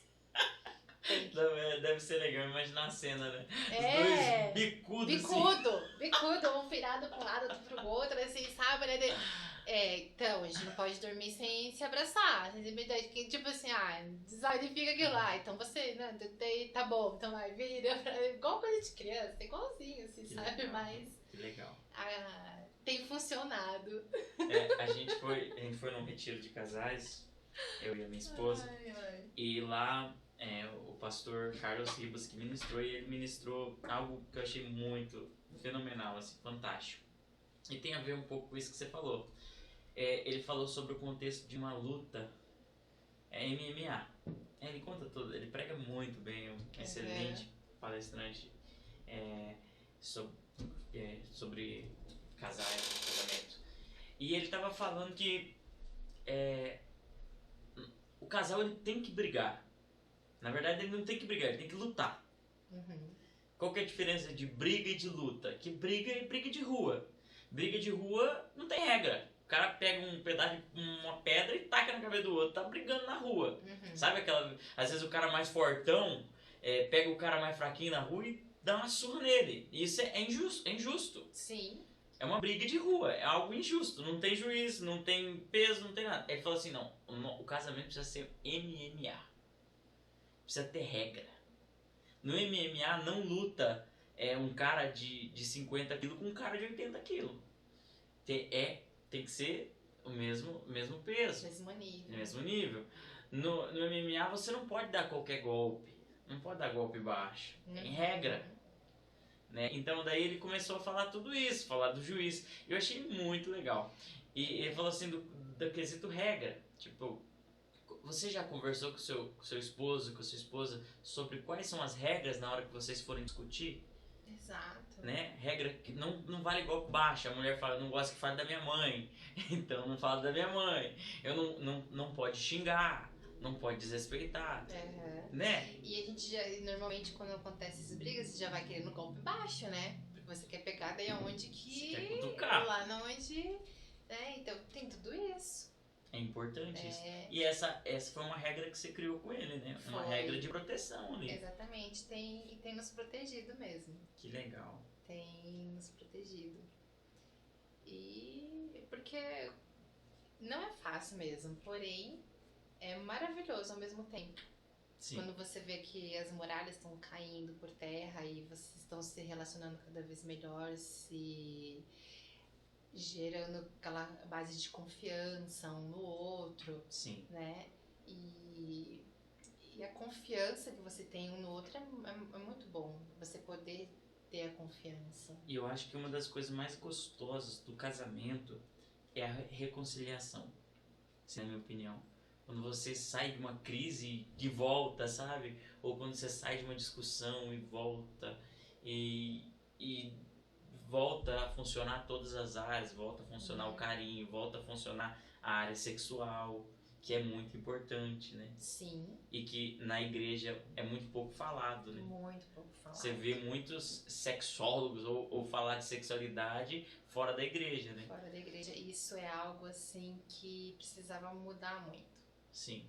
Deve ser legal imaginar a cena, né? É. Os dois bicudos. Bicudo, um virado pra um lado, outro pro outro, assim, sabe? Né? Então, a gente não pode dormir sem se abraçar. Tipo assim, desarifica aquilo lá. Então você, né, tá bom, então vai, vira. Igual coisa de criança, igualzinho, assim, Que sabe? legal. Mas Que legal. tem funcionado. A gente foi num retiro de casais, eu e a minha esposa, e lá o pastor Carlos Ribas que ministrou, e ele ministrou algo que eu achei muito fenomenal, assim, fantástico. E tem a ver um pouco com isso que você falou. Ele falou sobre o contexto de uma luta MMA. Ele conta tudo, ele prega muito bem, é um excelente palestrante sobre casais, casamento. E ele estava falando que o casal ele tem que brigar. Na verdade, ele não tem que brigar, ele tem que lutar. Uhum. Qual que é a diferença de briga e de luta? Que briga é briga de rua. Briga de rua não tem regra. O cara pega um pedaço de uma pedra e taca na cabeça do outro. Tá brigando na rua. Uhum. Sabe aquela... Às vezes o cara mais fortão pega o cara mais fraquinho na rua e dá uma surra nele. Isso é injusto. Sim. É uma briga de rua. É algo injusto. Não tem juiz, não tem peso, não tem nada. Ele falou assim, não. O casamento precisa ser MMA. Precisa ter regra. No MMA não luta um cara de 50 quilos com um cara de 80 quilos. Tem que ser o mesmo peso. Mesmo nível. No MMA você não pode dar qualquer golpe. Não pode dar golpe baixo. Tem regra. Né? Então daí ele começou a falar tudo isso, falar do juiz. Eu achei muito legal. E ele falou assim do quesito regra. Tipo, você já conversou com seu esposo, com sua esposa, sobre quais são as regras na hora que vocês forem discutir? Exato. Né? Regra que não vale golpe baixo. A mulher fala, eu não gosto que fale da minha mãe. Então não fala da minha mãe. Eu não pode xingar, não pode desrespeitar. Né? E a gente normalmente quando acontece essas brigas, você já vai querendo golpe baixo, né? Porque você quer pegar daí aonde que... Você quer cutucar. Lá onde... Né? Então tem tudo isso. É importante isso. E essa foi uma regra que você criou com ele, né? Uma regra de proteção ali. Exatamente. Tem nos protegido mesmo. Que legal. Tem nos protegido. E porque não é fácil mesmo, porém é maravilhoso ao mesmo tempo. Sim. Quando você vê que as muralhas estão caindo por terra e vocês estão se relacionando cada vez melhor, se gerando aquela base de confiança um no outro. Sim. Né? E a confiança que você tem um no outro é muito bom. Você poder ter a confiança. E eu acho que uma das coisas mais gostosas do casamento é a reconciliação. Essa é a minha opinião. Quando você sai de uma crise de volta, sabe? Ou quando você sai de uma discussão e volta. E volta a funcionar todas as áreas. Volta a funcionar o carinho. Volta a funcionar a área sexual. Que é muito importante, né? Sim. E que na igreja é muito pouco falado, né? Muito pouco falado. Você vê muitos sexólogos ou falar de sexualidade fora da igreja, né? Fora da igreja. Isso é algo, assim, que precisava mudar muito. Sim.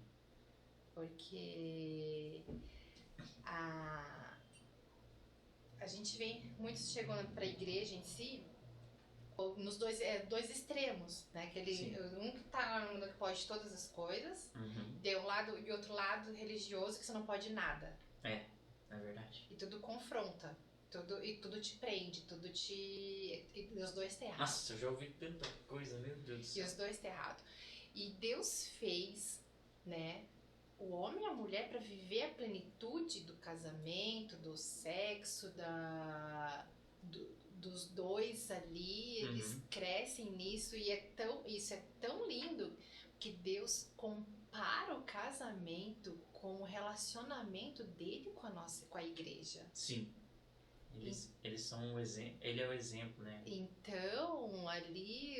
Porque a gente vê muitos chegando pra igreja em si nos dois extremos, né? Um que tá no mundo que pode todas as coisas, de um lado e outro lado religioso que você não pode nada. É verdade. E tudo confronta, tudo te prende, e os dois tá errado. Nossa, eu já ouvi tanta coisa, meu Deus do céu. E os dois tá errado. E Deus fez, né, o homem e a mulher para viver a plenitude do casamento, do sexo, dos dois ali, eles crescem nisso e isso é tão lindo que Deus compara o casamento com o relacionamento dele com a igreja. Sim. Eles são o exemplo, ele é o exemplo, né? Então, ali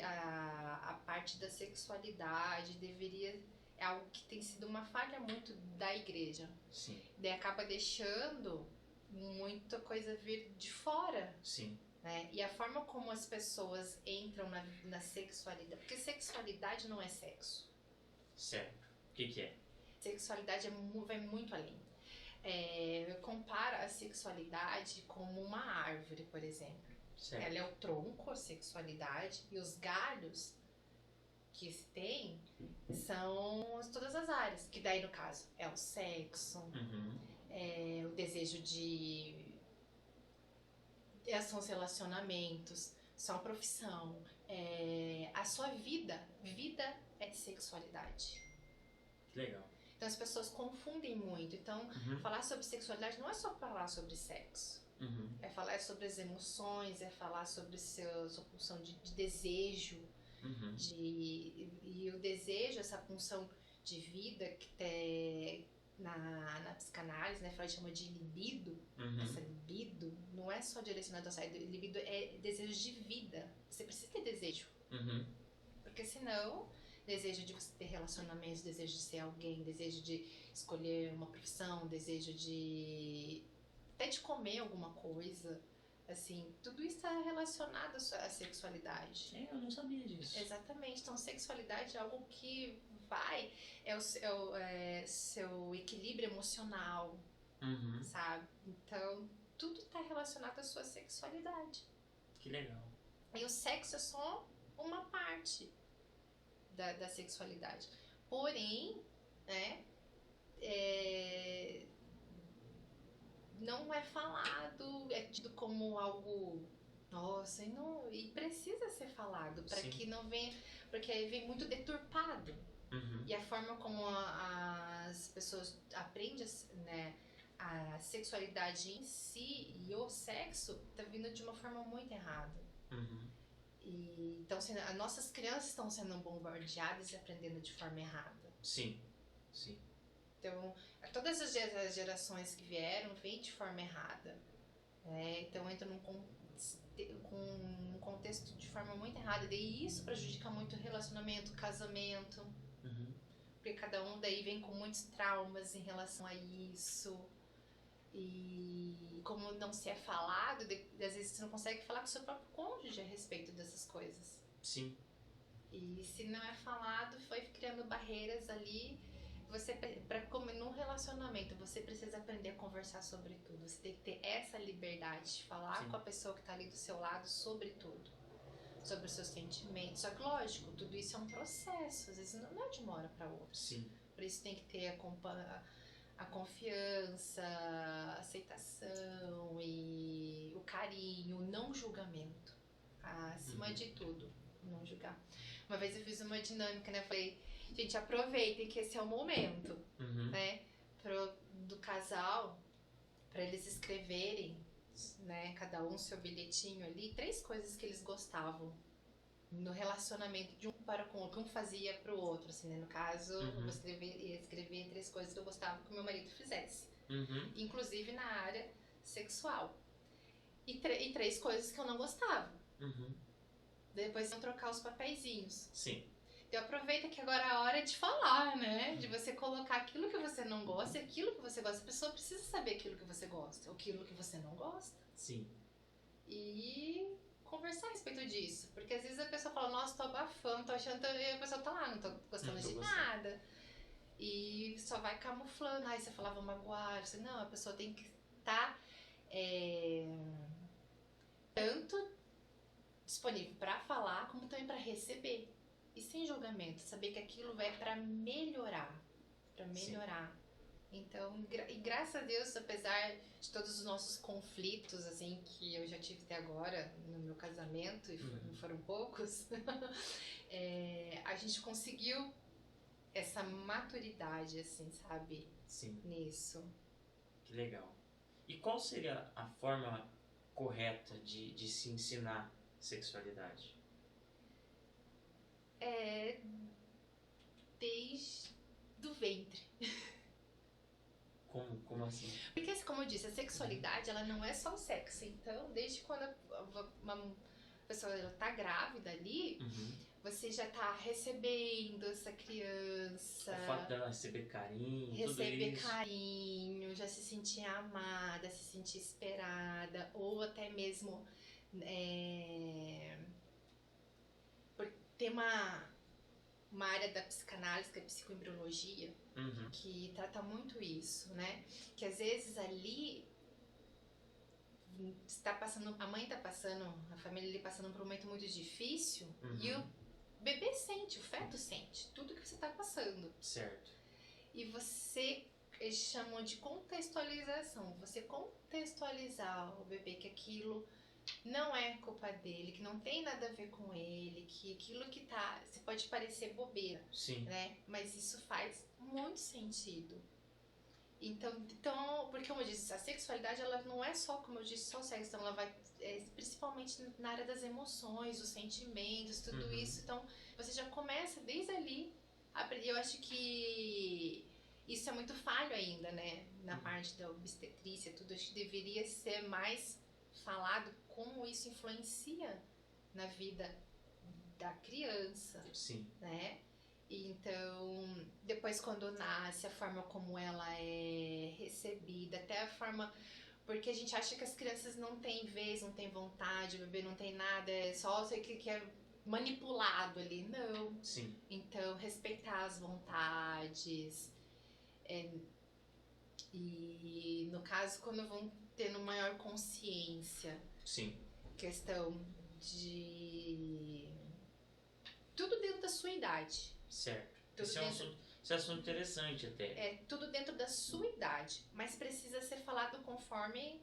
a parte da sexualidade deveria é algo que tem sido uma falha muito da igreja. Sim. Daí acaba deixando muita coisa vir de fora. Sim. Né? E a forma como as pessoas entram na sexualidade... Porque sexualidade não é sexo. Certo. O que é? Sexualidade vai muito além. Compara a sexualidade como uma árvore, por exemplo. Certo. Ela é o tronco, a sexualidade, e os galhos que se tem são todas as áreas. Que daí, no caso, é o sexo, é o desejo são os relacionamentos, são a profissão, a sua vida. Vida é sexualidade. Que legal. Então as pessoas confundem muito. Então, falar sobre sexualidade não é só falar sobre sexo. É falar sobre as emoções, é falar sobre sua pulsão de desejo. E o desejo, essa pulsão de vida que tem na psicanálise, né, Freud chama de libido. Essa libido não é só direcionada ao saída. Libido é desejo de vida. Você precisa ter desejo. Porque senão, desejo de você ter relacionamentos, desejo de ser alguém, desejo de escolher uma profissão, desejo de até de comer alguma coisa, assim, tudo isso está relacionado à sexualidade. Eu não sabia disso. Exatamente. Então, sexualidade é algo que é o seu equilíbrio emocional, sabe? Então, tudo está relacionado à sua sexualidade. Que legal. E o sexo é só uma parte da sexualidade. Porém, né, não é falado, é tido como algo, nossa, e precisa ser falado para que não venha, porque aí vem muito deturpado. E a forma como as pessoas aprendem, né, a sexualidade em si e o sexo tá vindo de uma forma muito errada. Então, as nossas crianças estão sendo bombardeadas e aprendendo de forma errada. Sim. Então, todas as gerações que vieram vêm de forma errada. Então, entra num contexto de forma muito errada. E isso prejudica muito o relacionamento, o casamento. Porque cada um daí vem com muitos traumas em relação a isso. E como não se é falado, às vezes você não consegue falar com o seu próprio cônjuge a respeito dessas coisas. Sim. E se não é falado, foi criando barreiras ali. Num relacionamento, você precisa aprender a conversar sobre tudo. Você tem que ter essa liberdade de falar com a pessoa que está ali do seu lado sobre tudo. Sobre os seus sentimentos. Só que, lógico, tudo isso é um processo. Às vezes não é de uma hora para outra. Sim. Por isso tem que ter a confiança, a aceitação e o carinho, o não julgamento. Acima de tudo, não julgar. Uma vez eu fiz uma dinâmica, né? Eu falei, gente, aproveitem que esse é o momento, né? Do casal, para eles escreverem, né? Cada um seu bilhetinho ali, 3 coisas que eles gostavam no relacionamento de um para com o outro. Um fazia pro outro, assim, né? No caso, eu ia escrever 3 coisas que eu gostava que o meu marido fizesse. Inclusive na área sexual. E 3 coisas que eu não gostava. Depois vão trocar os papeizinhos. Sim. Então aproveita que agora é a hora de falar, né? De você colocar aquilo que você não gosta e aquilo que você gosta. A pessoa precisa saber aquilo que você gosta, aquilo que você não gosta. Sim. E conversar a respeito disso. Porque às vezes a pessoa fala, nossa, tô abafando, tô achando... E a pessoa tá lá, não tô gostando de nada. E só vai camuflando. Aí você falava magoar. Não, a pessoa tem que estar tanto disponível para falar, como também para receber. E sem julgamento. Saber que aquilo vai para melhorar. Para melhorar. Sim. Então, e graças a Deus, apesar de todos os nossos conflitos, assim, que eu já tive até agora no meu casamento, e não foram poucos, a gente conseguiu essa maturidade, assim, sabe? Sim. Nisso. Que legal. E qual seria a forma correta de se ensinar sexualidade? Desde do ventre. Como assim? Porque, como eu disse, a sexualidade, ela não é só o sexo. Então, desde quando uma pessoa tá grávida ali, você já tá recebendo essa criança. O fato dela receber carinho, tudo Receber isso. carinho, já se sentir amada, se sentir esperada, ou até mesmo por ter uma área da psicanálise, que é a psicoembriologia, Uhum. que trata muito isso, né? Que às vezes ali está passando, a mãe tá passando, a família ali passando por um momento muito difícil, e o bebê sente, o feto sente tudo que você tá passando. Certo. E você, eles chamam de contextualização. Você contextualizar o bebê que aquilo não é culpa dele, que não tem nada a ver com ele, que aquilo que tá... Você pode parecer bobeira, Sim. né? Mas isso faz muito sentido. Então, porque como eu disse, a sexualidade, ela não é só, como eu disse, só sexo. Então ela vai, principalmente na área das emoções, os sentimentos, tudo isso. Então, você já começa desde ali. Eu acho que isso é muito falho ainda, né? Na parte da obstetrícia, tudo. Acho que deveria ser mais falado como isso influencia na vida da criança. Sim. Né? Então, depois quando nasce, a forma como ela é recebida, até a forma... Porque a gente acha que as crianças não têm vez, não têm vontade, o bebê não tem nada, é só sei que é manipulado ali. Não. Sim. Então, respeitar as vontades. E no caso, quando vão tendo maior consciência. Sim. Questão de... Tudo dentro da sua idade. Certo. Tudo Esse é um assunto interessante até. É tudo dentro da sua idade, mas precisa ser falado conforme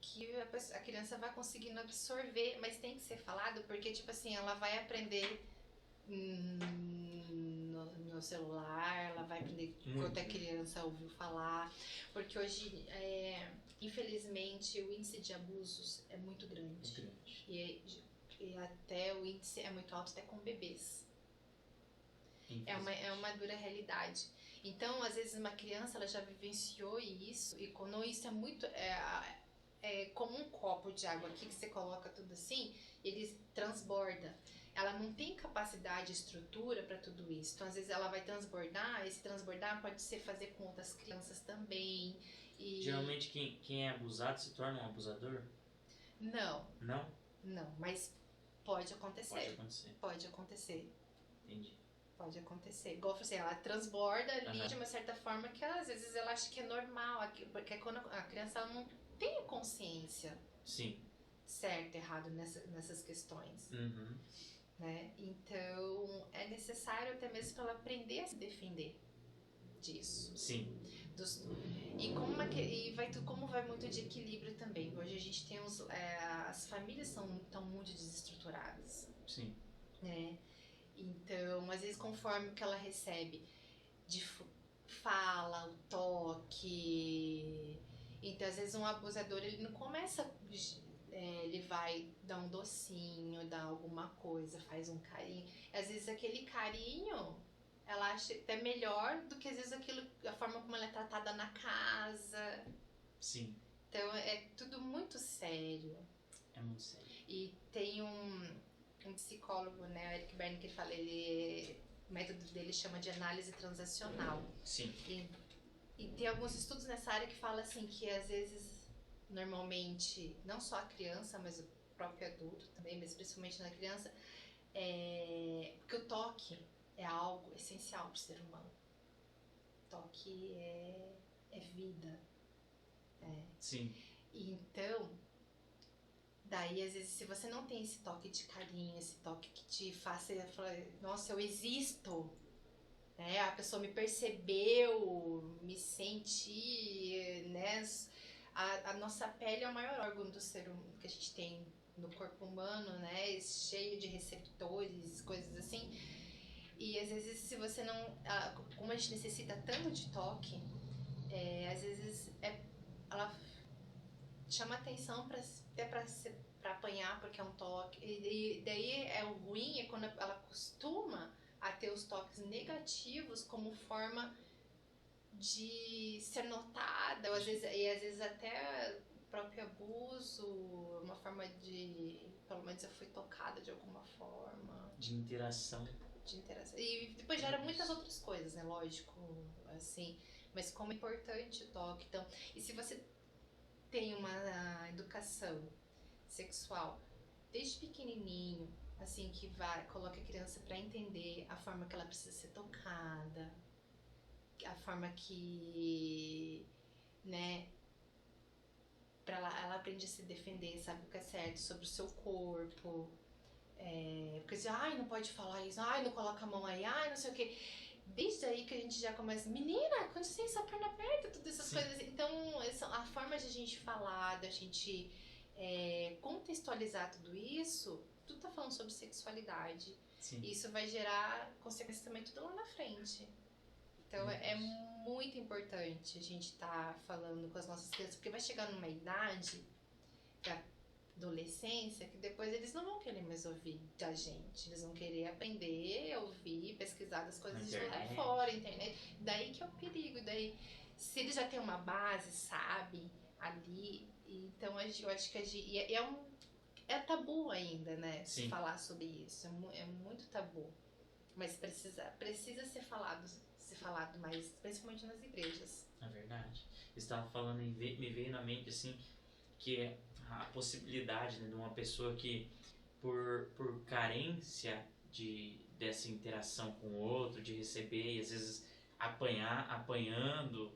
que a criança vai conseguindo absorver, mas tem que ser falado porque, tipo assim, ela vai aprender no celular, ela vai aprender quando a criança ouviu falar, porque hoje, infelizmente, o índice de abusos é muito grande. E até o índice é muito alto até com bebês. É uma dura realidade. Então, às vezes, uma criança ela já vivenciou isso, e quando isso é muito... É como um copo de água aqui, que você coloca tudo assim, ele transborda. Ela não tem capacidade, estrutura para tudo isso. Então, às vezes, ela vai transbordar, esse transbordar pode ser fazer com outras crianças também. Geralmente, quem é abusado se torna um abusador? Não. Não? Não, mas pode acontecer. Pode acontecer. Pode acontecer. Entendi. Pode acontecer. Igual eu falei, ela transborda ali de uma certa forma que às vezes ela acha que é normal, porque quando a criança ela não tem consciência. Sim. Certo, errado nessas questões. Né? Então é necessário até mesmo para ela aprender a se defender disso. Sim. Como vai muito de equilíbrio também. Hoje a gente tem as famílias estão muito desestruturadas. Sim. Né? Então, às vezes, conforme o que ela recebe de fala, o toque... Então, às vezes, um abusador, ele não começa... ele vai dar um docinho, dar alguma coisa, faz um carinho. Às vezes, aquele carinho, ela acha até melhor do que, às vezes, a forma como ela é tratada na casa. Sim. Então, é tudo muito sério. É muito sério. E tem um psicólogo, né, o Eric Berne, que ele fala, o método dele chama de análise transacional. Sim. E tem alguns estudos nessa área que falam assim, que às vezes, normalmente, não só a criança, mas o próprio adulto também, mas principalmente na criança, porque o toque é algo essencial para o ser humano. O toque é vida. Sim. Então... Daí, às vezes, se você não tem esse toque de carinho, esse toque que te faça falar, nossa, eu existo, né? A pessoa me percebeu, me senti, né? A nossa pele é o maior órgão do ser humano que a gente tem no corpo humano, né? Cheio de receptores, coisas assim. E às vezes, se você não... Como a gente necessita tanto de toque, às vezes ela chama atenção até para apanhar, porque é um toque. E daí o ruim é quando ela costuma a ter os toques negativos como forma de ser notada, ou às vezes até o próprio abuso, uma forma de, pelo menos eu fui tocada de alguma forma. De De interação. E depois gera muitas outras coisas, né? Lógico, assim. Mas como é importante o toque. Então, e se você tem uma educação sexual desde pequenininho, assim, que coloca a criança para entender a forma que ela precisa ser tocada, a forma que, né, ela aprende a se defender, sabe o que é certo sobre o seu corpo. Porque diz, ai, não pode falar isso, ai, não coloca a mão aí, ai, não sei o que. Desde aí que a gente já começa, menina, quando você tem essa perna aberta, todas essas coisas. Então, a forma de a gente falar, da gente contextualizar tudo isso, tudo tá falando sobre sexualidade. Sim. E isso vai gerar consequências também tudo lá na frente. Então, é muito importante a gente tá falando com as nossas crianças, porque vai chegar numa idade da adolescência que depois eles não vão querer mais ouvir da gente, eles vão querer aprender, ouvir, pesquisar das coisas de lá fora, internet. Daí que é o perigo, daí se ele já tem uma base, sabe, ali, então eu acho que é tabu ainda, né? Sim. Falar sobre isso, é muito tabu, mas precisa ser falado mais, principalmente nas igrejas. É verdade. Eu estava falando, me veio na mente assim, que a possibilidade, né, de uma pessoa que por carência dessa interação com o outro, de receber e às vezes apanhando,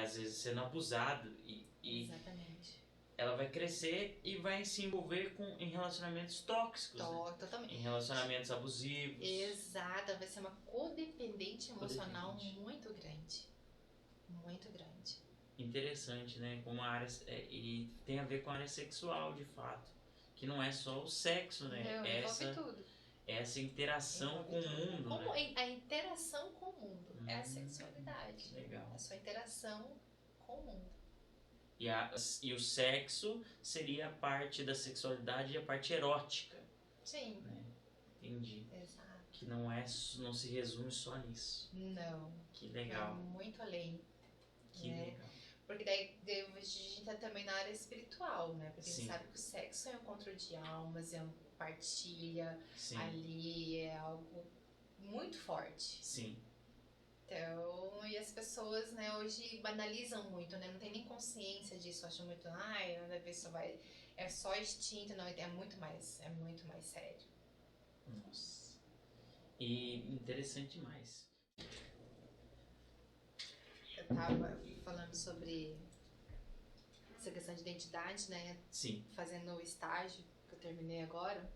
às vezes sendo abusado e Exatamente. Ela vai crescer e vai se envolver em relacionamentos tóxicos, né? Totalmente. Em relacionamentos abusivos. Exato, vai ser uma codependente emocional muito grande. Muito grande. Interessante, né? Como a área, e tem a ver com a área sexual, de fato. Que não é só o sexo, né? Envolve tudo. Essa interação com o mundo, como né? A interação com o mundo é a sexualidade. Legal. A sua interação com o mundo. E o sexo seria a parte da sexualidade e a parte erótica. Sim. Né? Entendi. Exato. Que não se resume só nisso. Não. Que legal. É muito além. Que legal. Porque daí a gente tá também na área espiritual, né? Porque Sim. a gente sabe que o sexo é um encontro de almas, é uma partilha. Sim. Ali, é algo muito forte. Sim. Então, e as pessoas, né, hoje banalizam muito, né? Não tem nem consciência disso, acham muito, nada a ver, é só instinto, não, é muito mais sério. Nossa. E interessante demais. Eu tava falando sobre essa questão de identidade, né? Sim. Fazendo o estágio, que eu terminei agora,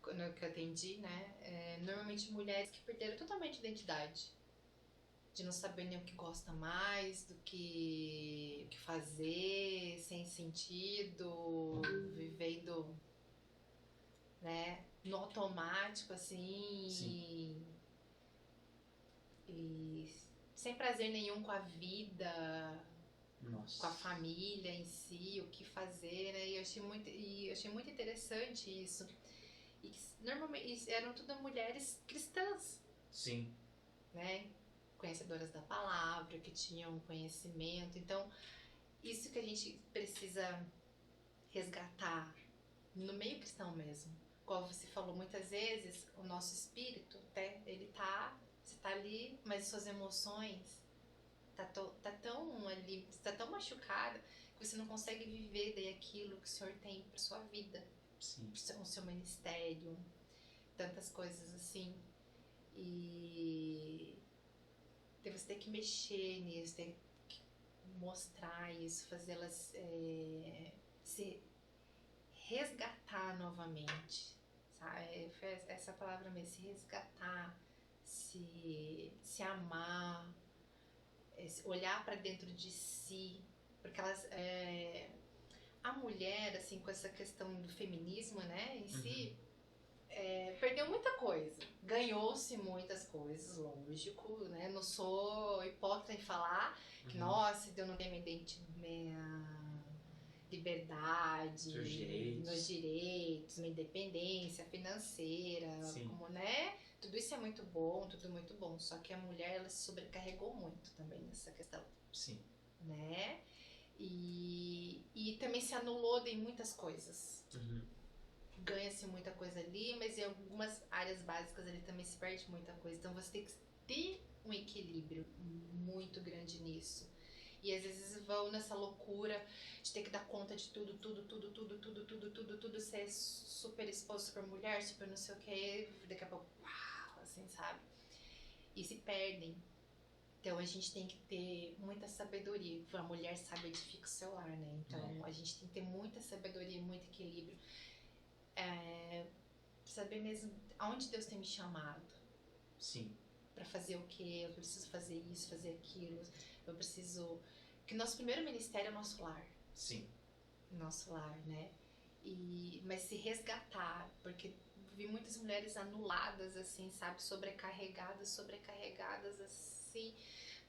quando que eu atendi, né? Normalmente mulheres que perderam totalmente a identidade. De não saber nem o que gosta mais, do que fazer, sem sentido, vivendo, né, no automático, assim. Sim. E sem prazer nenhum com a vida. Nossa. Com a família em si, o que fazer, né? E eu achei muito interessante isso. E normalmente eram tudo mulheres cristãs. Sim. Né? Conhecedoras da palavra, que tinham conhecimento. Então, isso que a gente precisa resgatar no meio cristão mesmo. Como você falou muitas vezes, o nosso espírito, você tá ali, mas suas emoções tá tão ali, você tá tão machucada que você não consegue viver daí aquilo que o Senhor tem pra sua vida. Sim. O seu ministério, tantas coisas assim. E você tem que mexer nisso, tem que mostrar isso, fazê-las se resgatar novamente, sabe? Essa palavra mesmo, se resgatar, se amar, olhar para dentro de si, porque a mulher, assim, com essa questão do feminismo, né, em si, perdeu muita coisa. Ganhou-se muitas coisas, lógico, né? Não sou hipócrita em falar que, nossa, eu não tenho minha liberdade, meus direitos, minha independência financeira, como, né? Tudo isso é muito bom, tudo muito bom. Só que a mulher, ela se sobrecarregou muito também nessa questão. Sim. Né? E também se anulou de muitas coisas. ganha-se muita coisa ali, mas em algumas áreas básicas ele também se perde muita coisa. Então você tem que ter um equilíbrio muito grande nisso. E às vezes vão nessa loucura de ter que dar conta de tudo, ser super esposa, super mulher, super não sei o que, daqui a pouco, uau, assim, sabe? E se perdem. Então a gente tem que ter muita sabedoria. A mulher sabe edifica o seu lar, né? Então a gente tem que ter muita sabedoria, muito equilíbrio. Saber mesmo aonde Deus tem me chamado. Sim. Pra fazer o quê? Eu preciso fazer isso, fazer aquilo. Eu preciso... Porque nosso primeiro ministério é o nosso lar. Sim. Nosso lar, né? Mas se resgatar, porque vi muitas mulheres anuladas, assim, sabe? Sobrecarregadas, assim,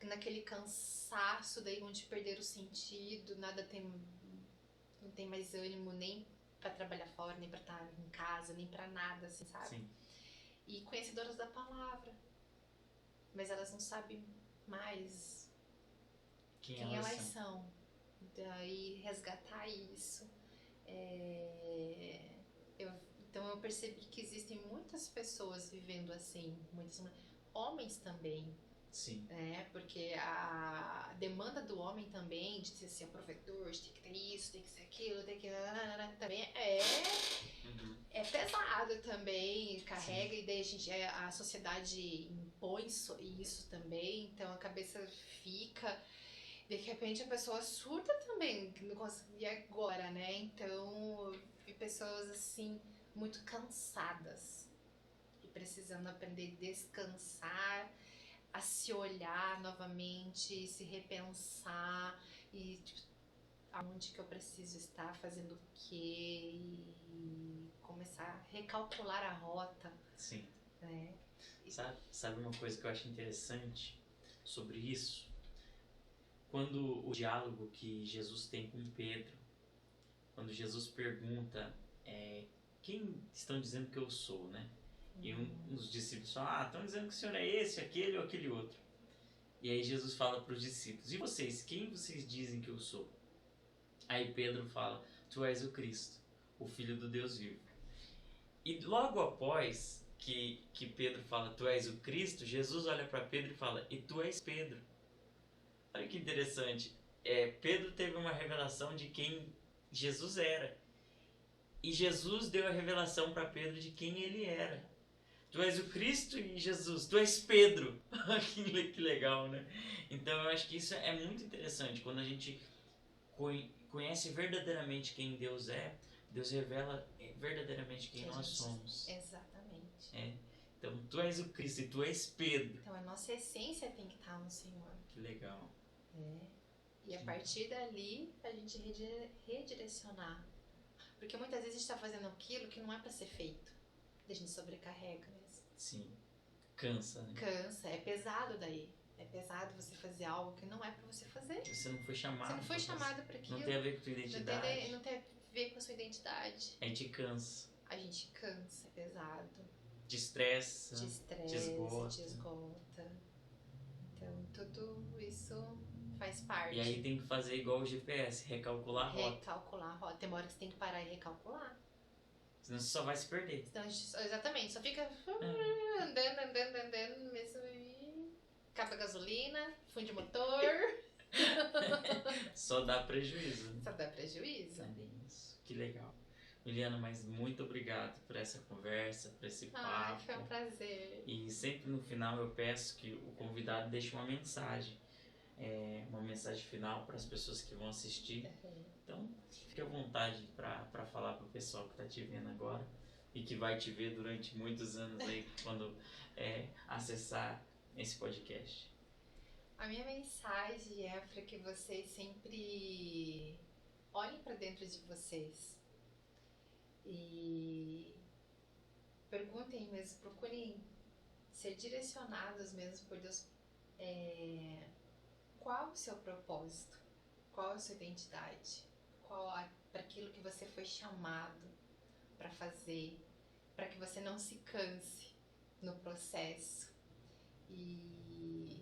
naquele cansaço, daí onde perderam o sentido, não tem mais ânimo nem pra trabalhar fora, nem pra estar em casa, nem pra nada, assim, sabe? Sim. E conhecedoras da palavra, mas elas não sabem mais quem elas são. Daí resgatar isso. Então eu percebi que existem muitas pessoas vivendo assim, homens também. Sim. Porque a demanda do homem também de ser provedor, de ter que ter isso, tem que ser aquilo, tem que... também é pesado também, carrega. Sim. E daí a sociedade impõe isso também, então a cabeça fica... De repente a pessoa surta também, não consegue agora, né? Então, vi pessoas assim, muito cansadas e precisando aprender a descansar, a se olhar novamente, se repensar e tipo, aonde que eu preciso estar, fazendo o quê e começar a recalcular a rota. Sim. Né? Sabe uma coisa que eu acho interessante sobre isso? Quando o diálogo que Jesus tem com Pedro, quando Jesus pergunta quem estão dizendo que eu sou, né? E uns discípulos falam, estão dizendo que o Senhor é esse, aquele ou aquele outro. E aí Jesus fala para os discípulos, e vocês, quem vocês dizem que eu sou? Aí Pedro fala, tu és o Cristo, o Filho do Deus vivo. E logo após que Pedro fala, tu és o Cristo, Jesus olha para Pedro e fala, e tu és Pedro. Olha que interessante. Pedro teve uma revelação de quem Jesus era. E Jesus deu a revelação para Pedro de quem ele era. Tu és o Cristo e Jesus, tu és Pedro. Que legal, né? Então eu acho que isso é muito interessante. Quando a gente conhece verdadeiramente quem Deus é, Deus revela verdadeiramente quem nós somos. Exatamente. Então tu és o Cristo e tu és Pedro. Então a nossa essência tem que estar no Senhor. Que legal. E a partir dali a gente redirecionar. Porque muitas vezes a gente está fazendo aquilo que não é para ser feito. A gente sobrecarrega mesmo. Sim. Cansa, né? Cansa, é pesado daí. É pesado você fazer algo que não é pra você fazer. Você não foi chamado. Você não foi chamado pra aquilo. Não tem a ver com a tua identidade. Não tem a ver com a sua identidade. A gente cansa. A gente cansa, é pesado. Te estressa. Te esgota. Então tudo isso faz parte. E aí tem que fazer igual o GPS, recalcular a rota. Recalcular a rota. Tem uma hora que você tem que parar e recalcular. Senão você só vai se perder. Então, exatamente, só fica andando, mesmo e acaba a gasolina, funde o motor. Só dá prejuízo. Só dá prejuízo. É bem isso. Que legal. Miliana, mas muito obrigado por essa conversa, por esse papo. Foi um prazer. E sempre no final eu peço que o convidado deixe uma mensagem final para as pessoas que vão assistir. Então, fique à vontade para falar para o pessoal que está te vendo agora e que vai te ver durante muitos anos aí quando acessar esse podcast. A minha mensagem é para que vocês sempre olhem para dentro de vocês e perguntem mesmo, procurem ser direcionados mesmo por Deus. Qual o seu propósito? Qual a sua identidade? Para aquilo que você foi chamado para fazer, para que você não se canse no processo. E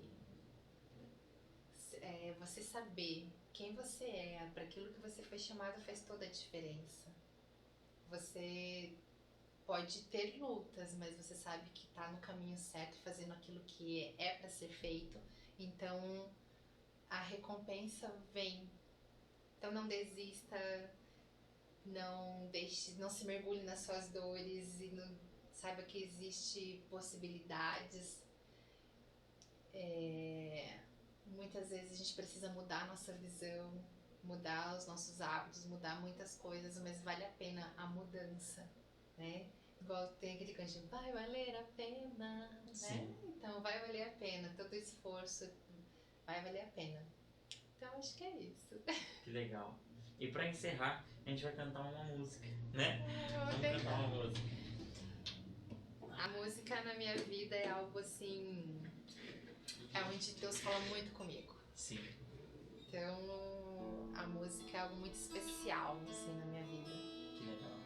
você saber quem você é, para aquilo que você foi chamado faz toda a diferença. Você pode ter lutas, mas você sabe que tá no caminho certo, fazendo aquilo que é para ser feito. Então a recompensa vem. Então não desista, não se mergulhe nas suas dores e saiba que existe possibilidades. Muitas vezes a gente precisa mudar a nossa visão, mudar os nossos hábitos, mudar muitas coisas, mas vale a pena a mudança, né? Igual tem aquele cantinho, vai valer a pena, né? Então vai valer a pena, todo esforço vai valer a pena. Então acho que é isso. Que legal. E pra encerrar, a gente vai cantar uma música, né? Vamos cantar uma música. A música na minha vida é algo assim, é onde Deus fala muito comigo. Sim. Então a música é algo muito especial assim na minha vida. Que legal.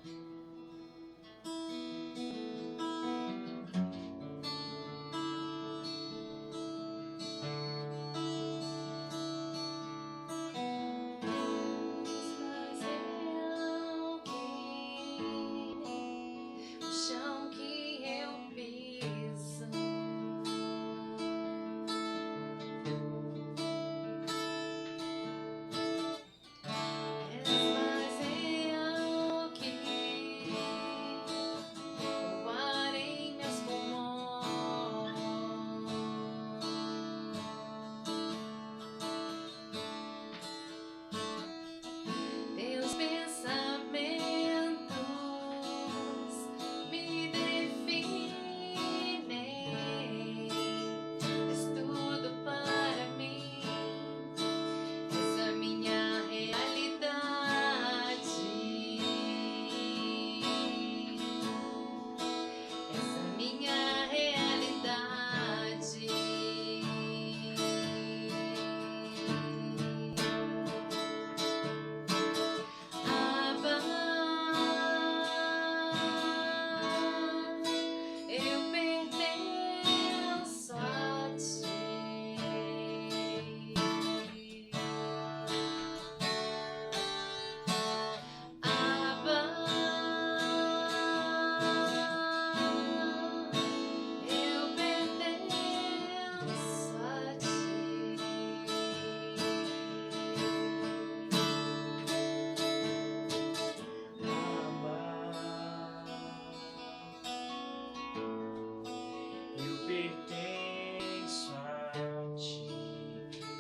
Pertenço a ti,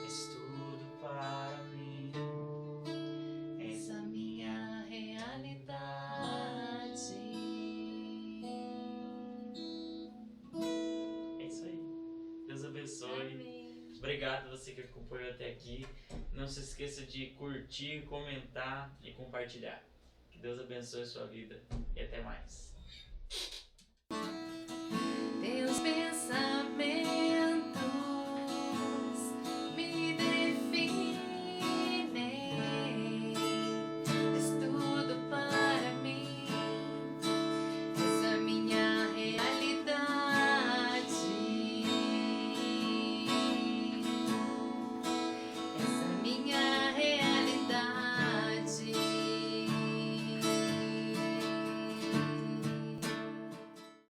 és tudo para mim, és a minha realidade. É isso aí. Deus abençoe. Amém. Obrigado a você que acompanhou até aqui. Não se esqueça de curtir, comentar e compartilhar. Que Deus abençoe a sua vida e até mais.